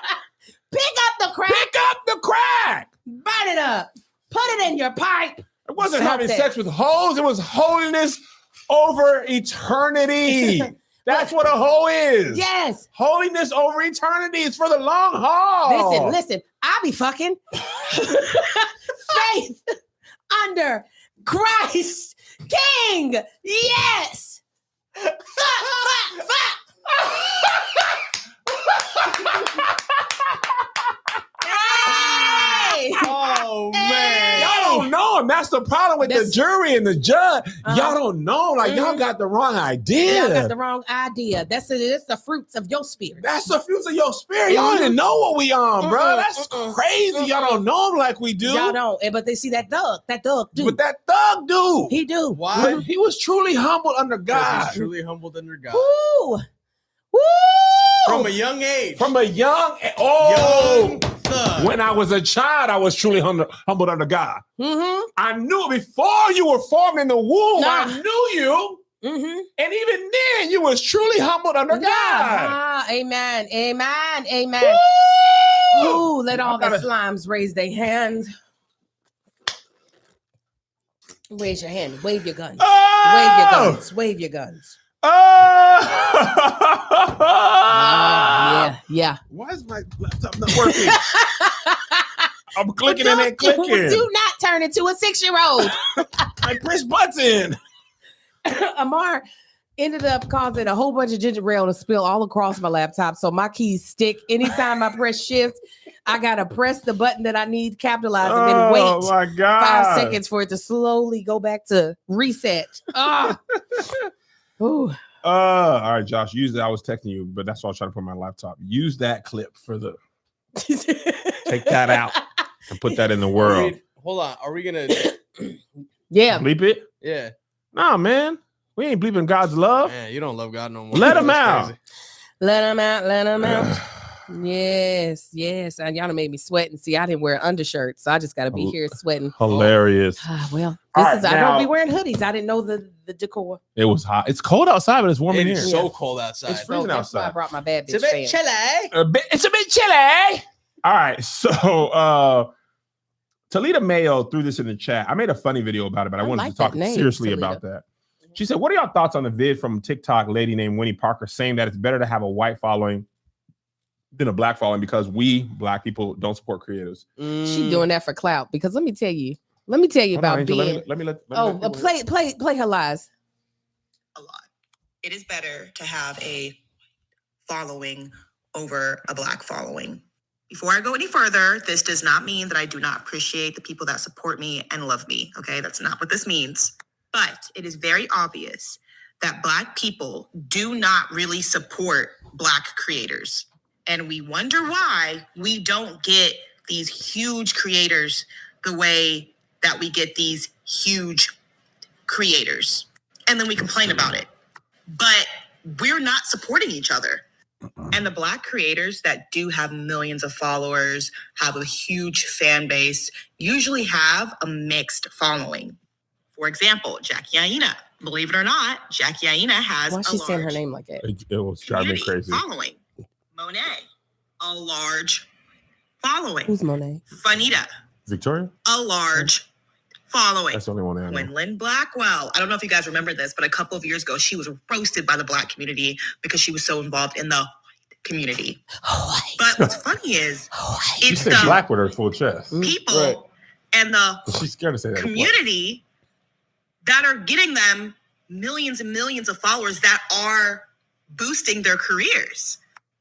Pick up the crack. Pick up the crack. Burn it up. Put it in your pipe. It wasn't Smoke having that. sex with hoes. It was holiness over eternity. That's what a hoe is. Yes. Holiness over eternity is for the long haul. Listen. I be fucking. Faith under Christ King. Yes. Fuck. Hey. Oh man. Y'all don't know him. That's the problem with the That's- jury and the judge. Uh-huh. Y'all don't know. Like, y'all Mhm. got the wrong idea. Y'all got the wrong idea. It's the fruits of your spirit. That's the fruits of your spirit. Y'all don't even know what we on, bro. That's crazy. Y'all don't know him like we do. Y'all don't. But they see that thug do. But that thug dude. He do. Why? He was truly humbled under Because God. he's truly humbled under God. Woo. Woo. From a young age. From a young young thug. when I was a child, I was truly humbled under God. Mm-hmm. I knew it before you were formed in the womb. Nah. I knew you. Mm-hmm. And even then, you was truly humbled under God. Ah, amen. Woo! Ooh, let all the gotta- slimes raise their hands. Raise your hand. Wave your guns. Oh! Wave your guns. Oh! Yeah. Why is my laptop not working? I'm clicking and it clicking. Do not turn into a 6-year-old. I push button. Amar ended up causing a whole bunch of ginger ale to spill all across my laptop. So my keys stick. Anytime I press shift, I gotta press the button that I need, capitalize, and then Oh wait my God. 5 seconds for it to slowly go back to reset. Ah. Ooh. All right, Josh, use that. I was texting you, but that's why I was trying to put my laptop. Use that clip for the take that out and put that in the world. Wait, hold on. Are we gonna? Yeah. Bleep it? Yeah. Nah, man. We ain't bleeping God's love. Man, you don't love God no more. Let him That's out. crazy. Let them out. Yes. And y'all done made me sweat. And see, I didn't wear an undershirt, so I just got to be here sweating. Hilarious. Well, All this right, is I now- don't be wearing hoodies. I didn't know the decor. It was hot. It's cold outside, but it's warm in It here. is so cold outside. It's freezing That's why I outside. brought my bad bitch It's a fan. bit chilly. It's a bit chilly. All right. So Talita Mayo threw this in the chat. I made a funny video about it, but I I wanted like to talk that name, seriously Talita. about that. She said, what are y'all thoughts on the vid from TikTok lady named Winnie Parker saying that it's better to have a white following than a black following because we black people don't support creators? She doing that for clout because let me tell you about Angel, being. let me Play her lies. A lot. It is better to have a following over a black following. Before I go any further, this does not mean that I do not appreciate the people that support me and love me. Okay, that's not what this means. But it is very obvious that black people do not really support black creators. And we wonder why we don't get these huge creators the way that we get these huge creators. And then we complain about it. But we're not supporting each other. And the black creators that do have millions of followers, have a huge fan base, usually have a mixed following. For example, Jackie Aina. Believe it or not, Jackie Aina has Why is she saying her name like that? It was driving me crazy. Following. Monet, a large following. Who's Monet? Fanita, Victoria? a large following. That's the only one I know. Gwendolyn Blackwell. I don't know if you guys remember this, but a couple of years ago, she was roasted by the black community because she was so involved in the community. But what's funny is She it's said the black with her full chest. people Right. and the She's scared to say that. community that are getting them millions and millions of followers that are boosting their careers.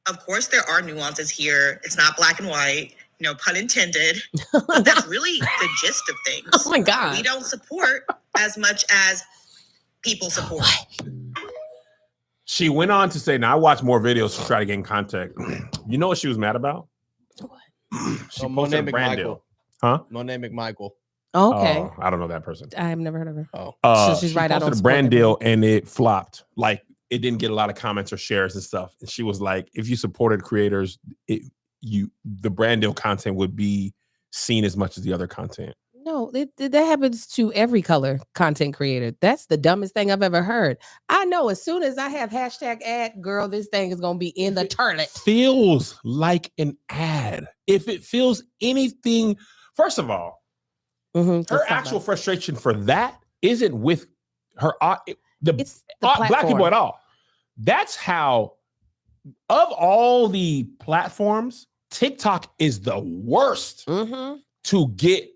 Of course, there are nuances here. It's not black and white, pun intended. But that's really the gist of things. Oh my God. We don't support as much as people support. She went on to say, now I watched more videos to try to gain contact. You know what she was mad about? What? She Monet posted a brand McMichael. deal. Huh? Monet McMichael. Okay. Oh, I don't know that person. I have never heard of her. Oh. So she's right, I posted don't a brand support deal and it flopped. Like it didn't get a lot of comments or shares and stuff. And she was like, if you supported creators, the brand deal content would be seen as much as the other content. No, that happens to every color content creator. That's the dumbest thing I've ever heard. I know as soon as I have hashtag ad, girl, this thing is gonna be in the toilet. Feels like an ad. If it feels anything, first of all, her actual frustration for that isn't with her It's the black people platform. at all. That's how, of all the platforms, TikTok is the worst to get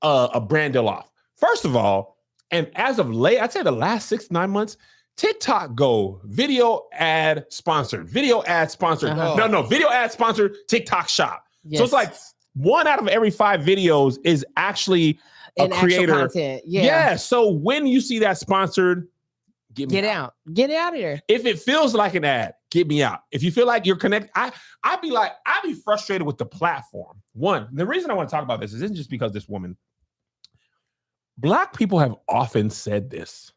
a brand deal off. First of all, and as of late, I'd say the last 6 to 9 months, TikTok go video ad sponsored, video ad sponsored. No, video ad sponsored TikTok shop. Yes. So it's like 1 out of every 5 videos is actually a And actual creator. content. Yeah. So when you see that sponsored, Get out of here. If it feels like an ad, get me out. If you feel like you're connected, I'd be frustrated with the platform. One, the reason I want to talk about this isn't just because this woman. Black people have often said this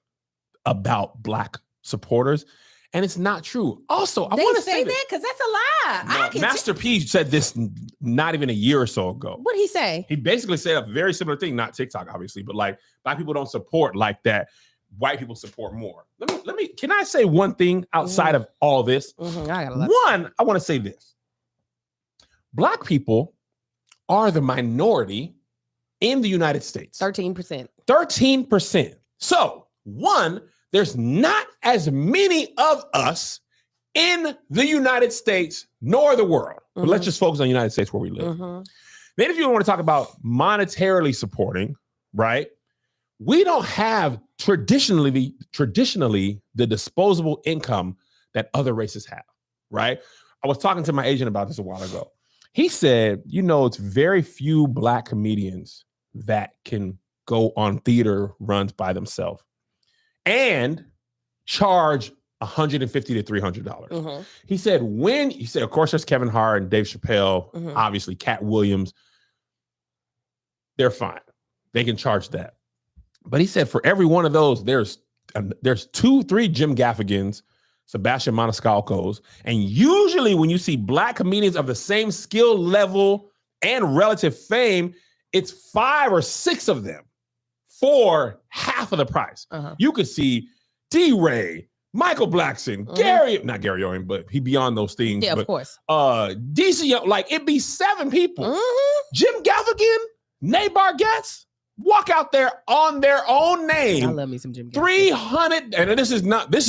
about black supporters, and it's not true. Also, I They want to say say that because that's a lie. No, Master P said this not even a year or so ago. What'd he say? He basically said a very similar thing, not TikTok, obviously, but like black people don't support like that. White people support more. Let me. Can I say one thing outside of all this? I gotta One, I want to say this. Black people are the minority in the United States. 13%. 13%. So, one, there's not as many of us in the United States nor the world. But let's just focus on the United States where we live. Then if you want to talk about monetarily supporting, right? We don't have traditionally the disposable income that other races have, right? I was talking to my agent about this a while ago. He said, it's very few black comedians that can go on theater runs by themselves and charge $150 to $300. He said, of course, there's Kevin Hart and Dave Chappelle, obviously Cat Williams. They're fine. They can charge that. But he said for every one of those, there's 2-3 Jim Gaffigans, Sebastian Maniscalcos, and usually when you see black comedians of the same skill level and relative fame, it's 5 or 6 of them for half of the price. You could see D-Ray, Michael Blackson, not Gary Owen, but he beyond those things. Yeah, but, of course. DC, like it'd be 7 people. Jim Gaffigan, Nabar Getz. walk out there on their own I name. love me some Jim Gaffigan. 300, and this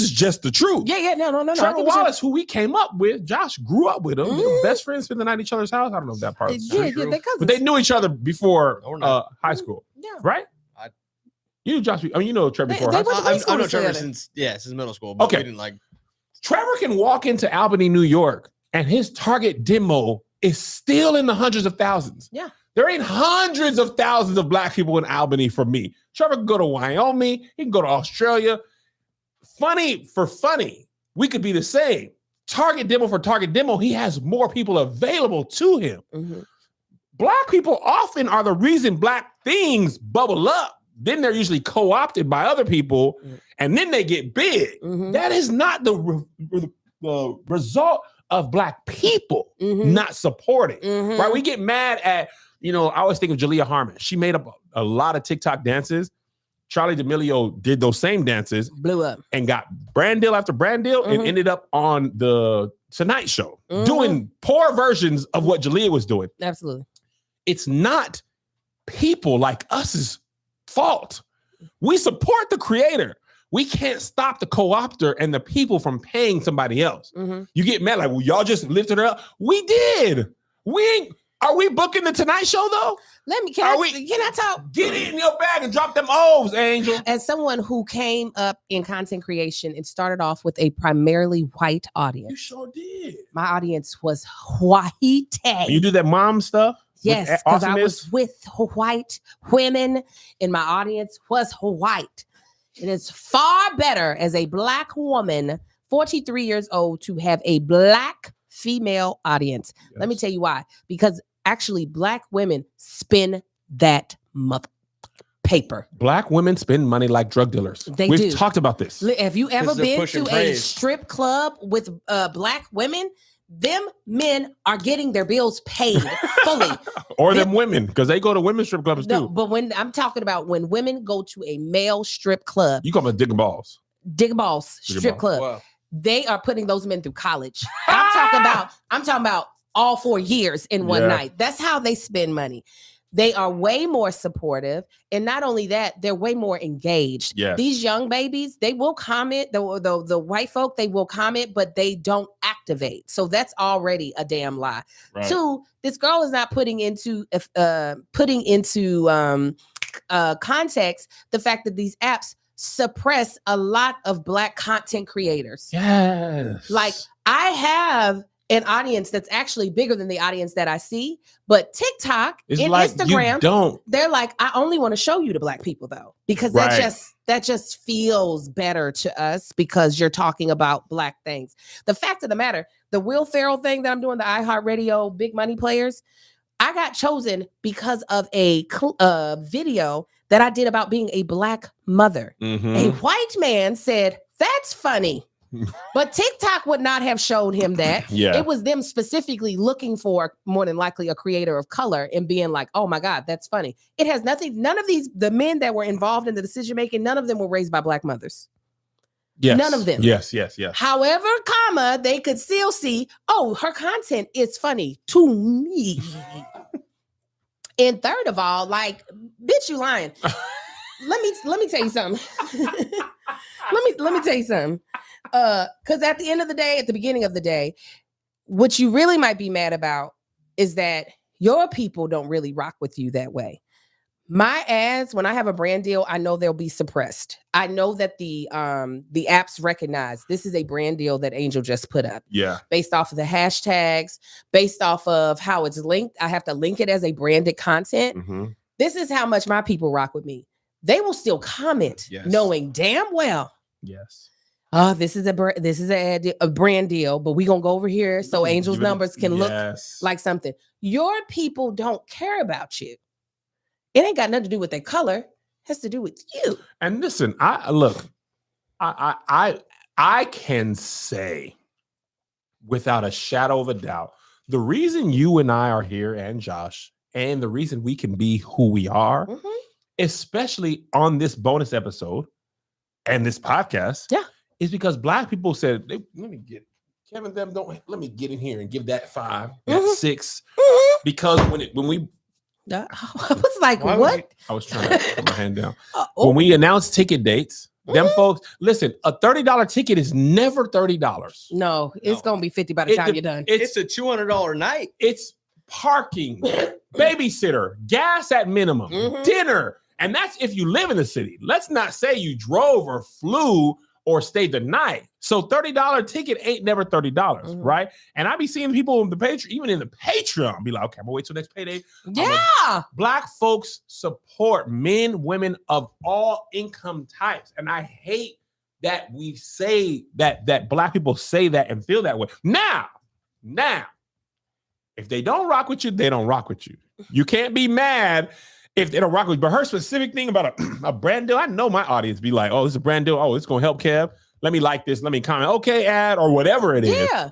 is just the truth. Yeah, no. Trevor Wallace, who we came up with, Josh grew up with him. They were best friends, spent the night at each other's house. I don't know if that part. Yeah, they're cousins. But they knew each other before Or not. high school, Yeah. right? You knew Josh. I mean, you know Trevor before they high went school. to high school I know Trevor together. since middle school. But Okay. we didn't like. Trevor can walk into Albany, New York, and his target demo is still in the hundreds of thousands. Yeah. There ain't hundreds of thousands of black people in Albany for me. Trevor can go to Wyoming. He can go to Australia. Funny, we could be the same. Target demo for target demo, he has more people available to him. Mm-hmm. Black people often are the reason black things bubble up. Then they're usually co-opted by other people, and then they get big. Mm-hmm. That is not the result of black people Mm-hmm. not supporting. Mhm. Right? We get mad at, I always think of Jalea Harmon. She made up a lot of TikTok dances. Charlie D'Amelio did those same dances Blew up. and got brand deal after brand deal and Mhm. ended up on the Tonight Show Mhm. doing poor versions of what Jalea was doing. Absolutely. It's not people like us's fault. We support the creator. We can't stop the co-opter and the people from paying somebody else. Mm-hmm. You get mad like, well, y'all just lifted her up. We did. Are we booking the Tonight Show though? Can I talk? Get it in your bag and drop them O's, Angel. As someone who came up in content creation, it started off with a primarily white audience. You sure did. My audience was white. You do that mom stuff? Yes, with because I Awesomeness? was with white women and my audience was white. It is far better as a black woman, 43 years old, to have a black female audience. Let me Yes. tell you why. Because actually, black women spin that mother paper. Black women spend money like drug dealers. They We've do. talked about this. Have you ever Because they're been pushing to a praise. strip club with black women? Them men are getting their bills paid fully. Or them women, because they go to women's strip clubs No, too. but when I'm talking about when women go to a male strip club, You call them digging balls. Dig Balls Dig strip Balls. club, Wow. they are putting those men through college. I'm talking about all 4 years in one Yeah. night. That's how they spend money. They are way more supportive. And not only that, they're way more engaged. Yes. These young babies, they will comment. The white folk, they will comment, but they don't activate. So that's already a damn lie. Right. Two, this girl is not putting into context the fact that these apps suppress a lot of black content creators. Yes. Like, I have an audience that's actually bigger than the audience that I see, but TikTok it's and like Instagram, you don't. they're like, I only want to show you to black people though, because Right. that just feels better to us because you're talking about black things. The fact of the matter, the Will Ferrell thing that I'm doing, the iHeartRadio Big Money Players, I got chosen because of a video that I did about being a black mother. Mhm. A white man said, "That's funny." But TikTok would not have showed him that. Yeah. It was them specifically looking for more than likely a creator of color and being like, oh my God, that's funny. It has nothing, none of the men that were involved in the decision making, none of them were raised by black mothers. Yes. None of them. Yes. However, they could still see, oh, her content is funny to me. And third of all, like, bitch, you lying. Let me tell you something. let me tell you something. Because at the end of the day, at the beginning of the day, what you really might be mad about is that your people don't really rock with you that way. My ads, when I have a brand deal, I know they'll be suppressed. I know that the apps recognize this is a brand deal that Angel just put up Yeah. based off of the hashtags, based off of how it's linked. I have to link it as a branded content. Mhm. This is how much my people rock with me. They will still comment, Yes. knowing damn well, Yes. oh, this is a brand deal, but we're gonna go over here so Angel's Give it- numbers can look Yes. like something. Your people don't care about you. It ain't got nothing to do with their color. It has to do with you. And listen, I can say without a shadow of a doubt, the reason you and I are here, and Josh, and the reason we can be who we are, Mhm. especially on this bonus episode and this podcast, Yeah. is because black people said, let me get Kevin, let me get in here and give that 5, that Mhm. 6, Mhm. because when we I was like, Why would what? I was trying to put my hand down. Oh, When we announced ticket dates, them folks, listen, a $30 ticket is never $30. no, it's No. gonna be 50 by the time you're done. It's a $200 night. It's parking, babysitter, gas at minimum, Mhm. dinner. And that's if you live in the city. Let's not say you drove or flew or stayed the night. So $30 ticket ain't never $30, Mhm. right? And I be seeing people in the Patreon, even in the Patreon, be like, okay, I'm gonna wait till next payday. Yeah. Black folks support men, women of all income types. And I hate that we say that Black people say that and feel that way. Now, if they don't rock with you, they don't rock with you. You can't be mad if they don't rock with you. But her specific thing about a brand deal, I know my audience be like, oh, this is a brand deal. Oh, it's going to help Kev. Let me like this. Let me comment. Okay, ad or whatever it is. Yeah.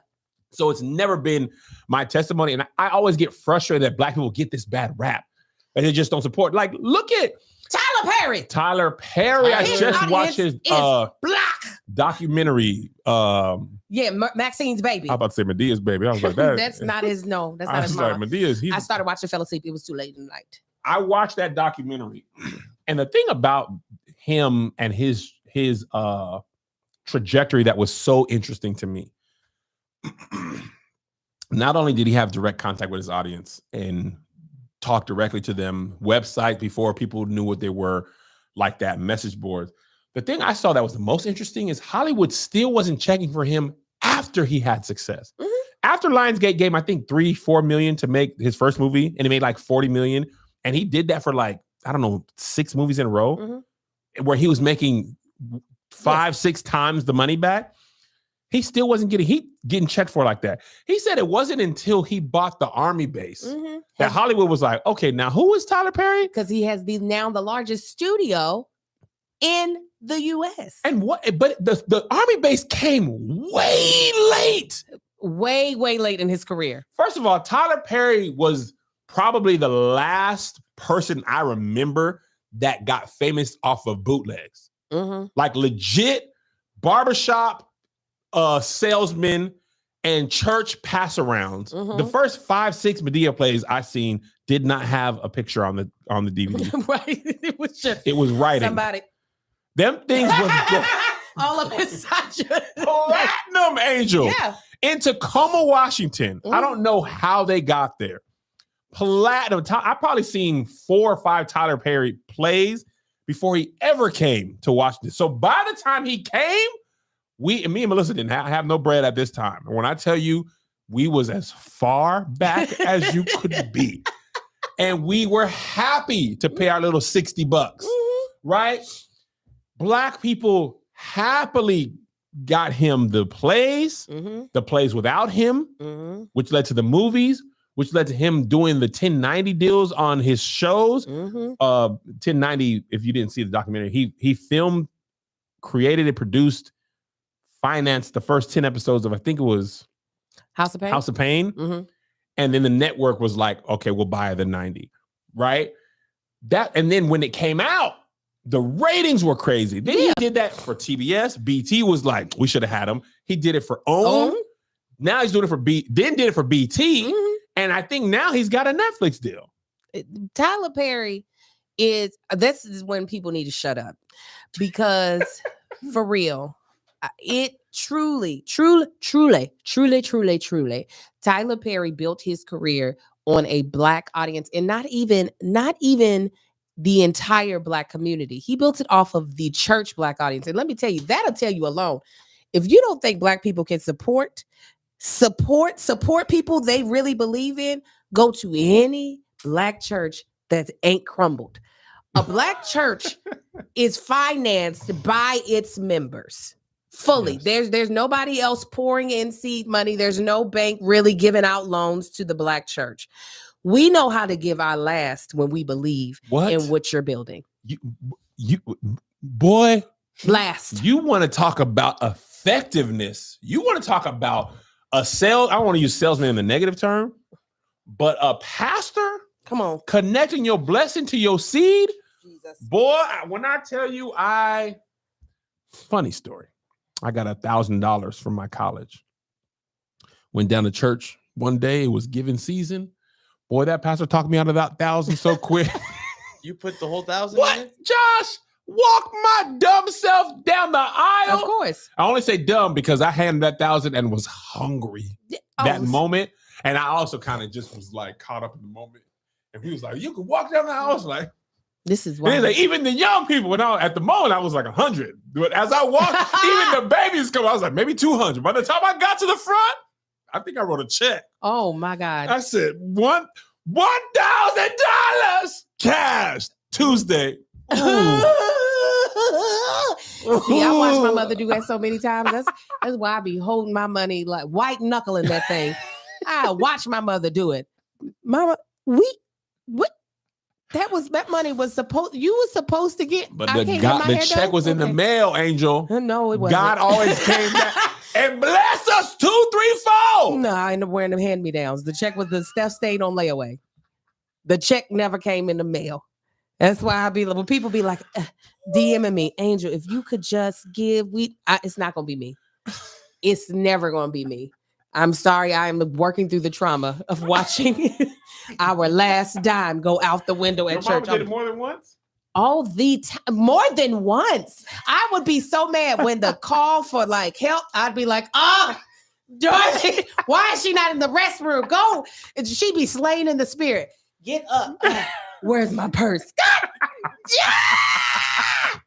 So it's never been my testimony. And I always get frustrated that Black people get this bad rap and they just don't support. Like, look at Tyler Perry. Tyler Perry. I His just watched his audience is black. documentary. Yeah, Maxine's baby. How about to say Medea's baby? I was like, that. That's not his. No, that's I not was his like, mom. Medea's. I started watching, fell asleep. It was too late in the night. I watched that documentary, and the thing about him and his trajectory that was so interesting to me. Not only did he have direct contact with his audience and talk directly to them, website before people knew what they were, like that, message boards. The thing I saw that was the most interesting is Hollywood still wasn't checking for him after he had success. Mhm. After Lionsgate gave him, I think, $3-4 million to make his first movie, and he made like $40 million. And he did that for like, I don't know, 6 movies in a row, Mhm. where he was making 5-6 times the money back. He still wasn't getting checked for like that. He said it wasn't until he bought the Army base that Hollywood was like, okay, now who is Tyler Perry? Because he has now the largest studio in the U.S. And what? But the Army base came way late. Way late in his career. First of all, Tyler Perry was probably the last person I remember that got famous off of bootlegs. Mm-hmm. Like legit barbershop salesmen and church pass-arounds. Mhm. The first 5-6 Medea plays I seen did not have a picture on the DVD. Right. It was just It was writing. somebody. Them things was All of his Platinum Angel Yeah. in Tacoma, Washington. I Mhm. don't know how they got there. Platinum. I probably seen 4 or 5 Tyler Perry plays before he ever came to Washington. So by the time he came, me and Melissa didn't have no bread at this time. And when I tell you, we was as far back as you could be. And we were happy to pay our little $60, Mhm. right? Black people happily got him the plays without him, Mhm. which led to the movies, which led to him doing the 1090 deals on his shows. Mhm. 1090, if you didn't see the documentary, he filmed, created and produced, financed the first 10 episodes of, I think it was House of Pain. House of Pain. Mhm. And then the network was like, okay, we'll buy the 90, right? And then when it came out, the ratings were crazy. Then he did that for TBS. BT was like, we should have had him. He did it for OWN. OWN. Now he's doing it for then did it for BT. Mhm. And I think now he's got a Netflix deal. Tyler Perry this is when people need to shut up, because for real, it truly, Tyler Perry built his career on a Black audience, and not even the entire Black community. He built it off of the church Black audience. And let me tell you, that'll tell you alone. If you don't think Black people can support people they really believe in, go to any Black church that ain't crumbled. A Black church is financed by its members fully. Yes. There's nobody else pouring in seed money. There's no bank really giving out loans to the Black church. We know how to give our last when we believe in what you're building. You boy, Last. you want to talk about effectiveness. You want to talk about a sale. I don't want to use salesman in the negative term, but a pastor Come on. connecting your blessing to your seed. Jesus. Boy, when I tell you, funny story. I got $1,000 from my college. Went down to church one day. It was giving season. Boy, that pastor talked me out of that 1,000 so quick. You put the whole 1,000 in What? it? Josh, walk my dumb self down the aisle. Of course. I only say dumb because I handed that 1,000 and was hungry that moment. And I also kind of just was like caught up in the moment. And he was like, you can walk down the aisle. I was like, this is and he's why. like, even the young people, at the moment, I was like 100. But as I walked, even the babies come, I was like, maybe 200. By the time I got to the front, I think I wrote a check. Oh my God. I said, $1,000 cash Tuesday. Ooh. See, I watched my mother do that so many times. That's why I be holding my money like white knuckling that thing. I watch my mother do it. Mama, what? That money was supposed. You was supposed to get. But the check was in the mail, Angel. No, it wasn't. God always came back and blessed us 2, 3, 4. No, I ended up wearing them hand-me-downs. The check was the stuff stayed on layaway. The check never came in the mail. That's why I be like, when people be like, DMing me, Angel, if you could just give, it's not gonna be me. It's never gonna be me. I'm sorry, I am working through the trauma of watching our last dime go out the window at church. Did it more than once? All the time, more than once. I would be so mad when the call for like help, I'd be like, Dorothy, why is she not in the restroom? Go. And she'd be slain in the spirit. Get up. Where's my purse? God! Yeah!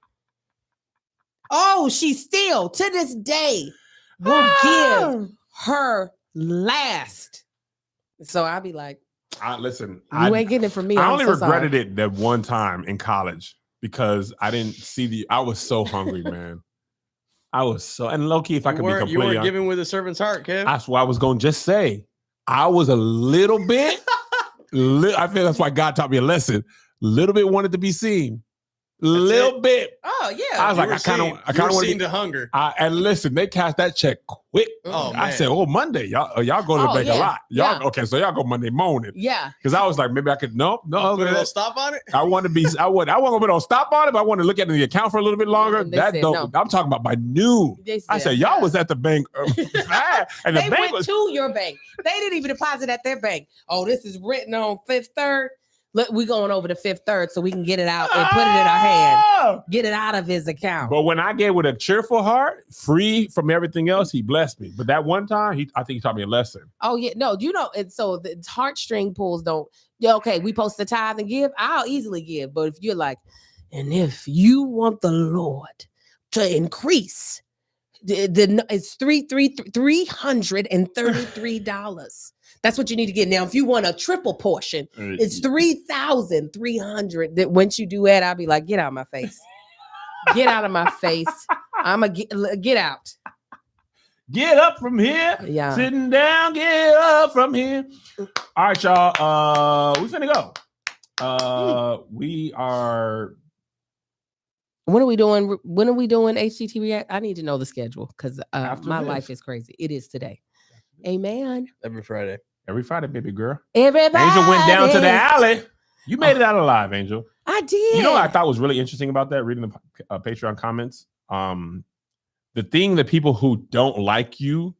Oh, she still to this day will give her last. So I'll be like, listen, you ain't getting it from me. I I'm only so regretted sorry. it that one time in college because I didn't see I was so hungry, man. I was so, and low key, if I could be completely you weren't honest, giving with a servant's heart, Kev. that's what I was going to just say. I was a little bit, I feel that's why God taught me a lesson. Little bit wanted to be seen. Little bit. Oh yeah. I was like, I kind of want seen the hunger. And listen, they cashed that check quick. Oh, I man. said, Monday, y'all go to the bank a lot. Y'all okay? So y'all go Monday morning. Yeah. Because I was like, maybe I could. No. Put a little stop on it. I want to be. I want to put on stop on it. But I want to look at the account for a little bit longer. And they That said don't. no. I'm talking about by noon. I said, y'all was at the bank, and the They bank went was. to your bank. They didn't even deposit at their bank. Oh, this is written on Fifth Third. Look, we going over to Fifth Third so we can get it out and put it in our hand. Get it out of his account. But when I gave with a cheerful heart, free from everything else, he blessed me. But that one time, I think he taught me a lesson. Oh yeah, no, and so the heartstring pulls don't. Yeah, okay, we post the tithe and give. I'll easily give, but if you're like, and if you want the Lord to increase, it's $333. That's what you need to get. Now, if you want a triple portion, it's 3,300. That once you do that, I'll be like, get out of my face. Get out of my face. I'ma get out. Get up from here. Yeah. Sitting down, get up from here. All right, y'all. We finna go. We are. When are we doing HGTV? I need to know the schedule because my this. life is crazy. It is today. Amen. Every Friday. Every Friday, baby girl. Everybody. Angel went down to the alley. You made it out alive, Angel. I did. You know what I thought was really interesting about that, reading the Patreon comments? The thing that people who don't like you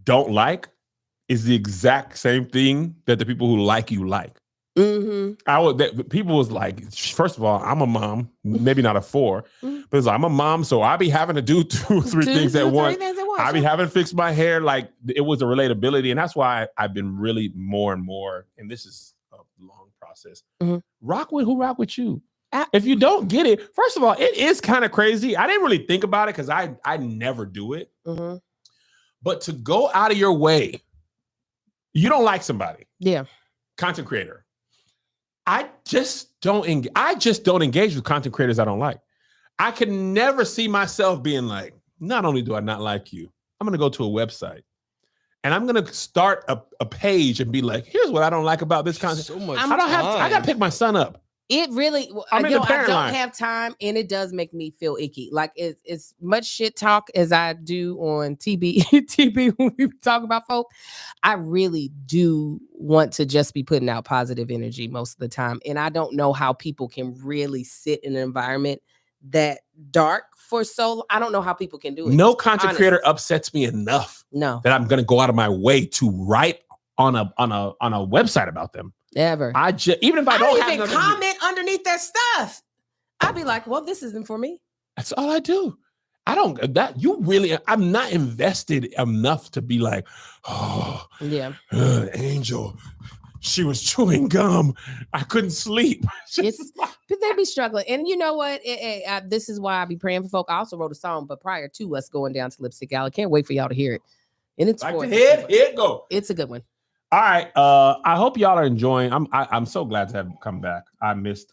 don't like is the exact same thing that the people who like you like. Mm-hmm. People was like, first of all, I'm a mom, maybe not a 4, but it's like, I'm a mom, so I be having to do 2 or 3 things at once. I be having to fix my hair. Like, it was a relatability, and that's why I've been really more and more, and this is a long process. Rock with who rock with you. If you don't get it, first of all, it is kind of crazy. I didn't really think about it because I never do it. But to go out of your way, you don't like somebody. Yeah. Content creator. I just don't engage with content creators I don't like. I can never see myself being like, not only do I not like you, I'm going to go to a website and I'm going to start a page and be like, here's what I don't like about this content. So much I got to pick my son up. It really, I'm in the I parent don't line. have time, and it does make me feel icky. Like it's much shit talk as I do on TB when we talk about folk. I really do want to just be putting out positive energy most of the time, and I don't know how people can really sit in an environment that dark for so long. I don't know how people can do it. No content creator upsets me enough No. that I'm going to go out of my way to write on a website about them. Ever. Even if I don't even have comment underneath their stuff. I'd be like, well, this isn't for me. That's all I do. I'm not invested enough to be like, oh, yeah, Angel, she was chewing gum. I couldn't sleep. But they be struggling. And you know what? This is why I be praying for folk. I also wrote a song, but prior to us going down to Lipstick Alley, can't wait for y'all to hear it. And it's like here it go. It's a good one. All right. I hope y'all are enjoying. I'm so glad to have come back. I missed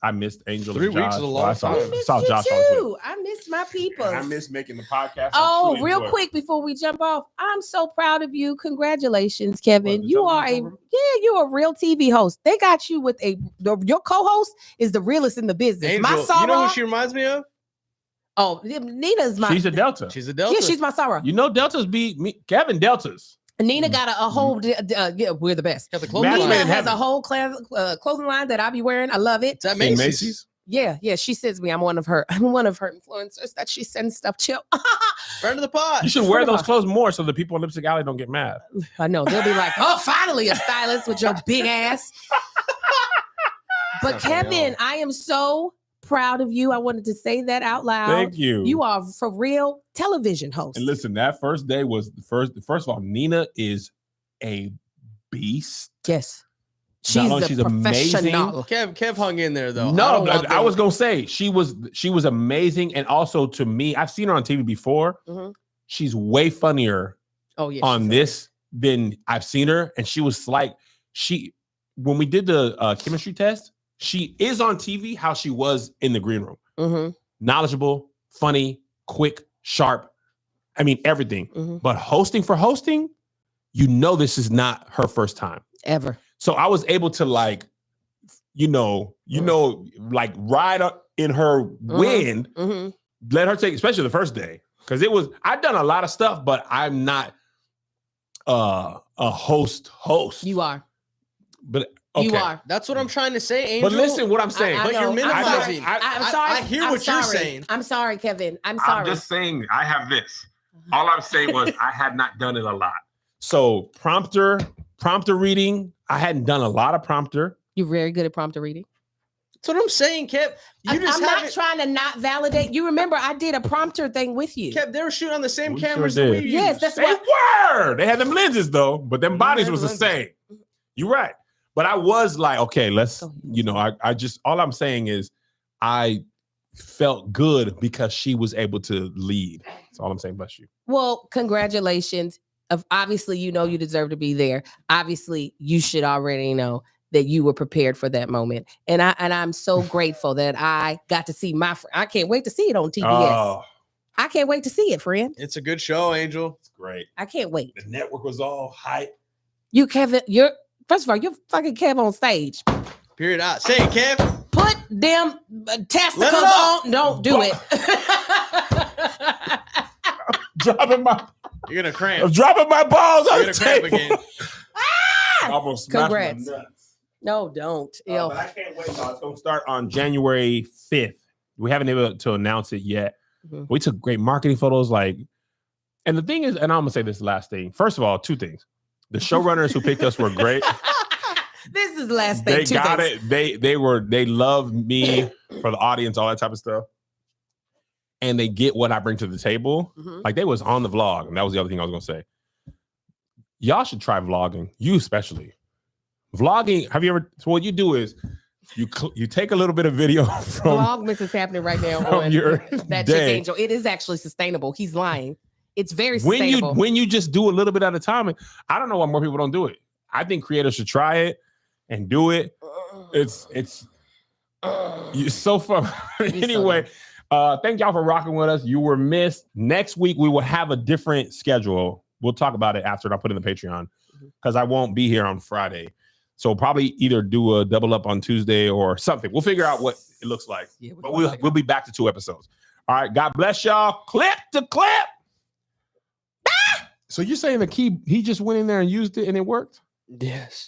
Angel. 3 weeks is a long time. I saw miss Josh you on too. I miss my people. I miss making the podcast. Oh, real quick before we jump off, I'm so proud of you. Congratulations, Kevin. You're a real TV host. They got you with your co-host is the realest in the business. Angel, my Sarah, you know who she reminds me of? Oh, Nina's my. She's a Delta. She's a Delta. Yeah, she's my Sarah. You know, Deltas beat me. Kevin Deltas. Nina got a whole. Yeah, we're the best. Got the clothing Nina line. has a whole clothing line that I be wearing. I love it. Is that Macy's? Yeah. She sends me. I'm one of her influencers that she sends stuff to. Friend of the pod. You should wear those clothes more so the people in Lipstick Alley don't get mad. I know they'll be like, "Oh, finally a stylist with your big ass." But Kevin, I am so proud of you. I wanted to say that out loud. Thank you. You are for real television host. And listen, that first day was first of all, Nina is a beast. Yes. She's a professional. Kev hung in there though. No, I was gonna say she was amazing, and also to me, I've seen her on TV before. Mm-hmm. She's way funnier on this than I've seen her, and she was like when we did the chemistry test, she is on TV how she was in the green room. Mm-hmm. Knowledgeable, funny, quick, sharp. I mean everything. Mm-hmm. But hosting, this is not her first time ever. So I was able to like ride up in her wind, let her take, especially the first day. Because I've done a lot of stuff, but I'm not a host. You are. But okay. You are. That's what I'm trying to say, Angel. But listen, what I'm saying. But you're minimizing. I'm sorry. I hear what you're saying. I'm sorry, Kevin. I'm sorry. I'm just saying I have this. All I'm saying was I had not done it a lot. So prompter reading, I hadn't done a lot of prompter. You're very good at prompter reading. That's what I'm saying, Kev. I'm not trying to not validate. You remember I did a prompter thing with you. Kev, they were shooting on the same We cameras sure that we did. used. Yes, that's They what. were. They had them lenses though, but them bodies was the lenses. same. You're right. But I was like, okay, let's, I just, all I'm saying is I felt good because she was able to lead. That's all I'm saying. Bless you. Well, congratulations. Obviously, you deserve to be there. Obviously, you should already know that you were prepared for that moment. And I'm so grateful that I got to see my friend. I can't wait to see it on TBS. Oh, I can't wait to see it, friend. It's a good show, Angel. it's great. I can't wait. The network was all hype. You, Kevin, first of all, you're fucking Kev on stage. Period. Say it, Kev. Put them testicles on. Don't do it. You're gonna I'm cramp. dropping my balls on You're the gonna cramp table. again. I almost smashed my Congrats. nuts. No, don't. But I can't wait. It's going to start on January 5th. We haven't been able to announce it yet. Mhm. We took great marketing photos. And the thing is, and I'm going to say this last thing. First of all, two things. The showrunners who picked us were great. This is the last thing. They got it. They love me for the audience, all that type of stuff. And they get what I bring to the table. Mhm. Like they was on the vlog. And that was the other thing I was going to say. Y'all should try vlogging. You especially. Vlogging, have you ever, so what you do is you take a little bit of video from Vlogmas is happening right now from on your that day. Chick Angel. It is actually sustainable. He's lying. It's very sustainable. When you just do a little bit at a time. I don't know why more people don't do it. I think creators should try it and do it. It's so fun. Anyway, thank y'all for rocking with us. You were missed. Next week we will have a different schedule. We'll talk about it after I put in the Patreon because I won't be here on Friday. So probably either do a double up on Tuesday or something. We'll figure out what it looks like. Yeah, but we'll be back to 2 episodes. All right. God bless y'all. Clip to clip. So you're saying the key, he just went in there and used it and it worked? Yes.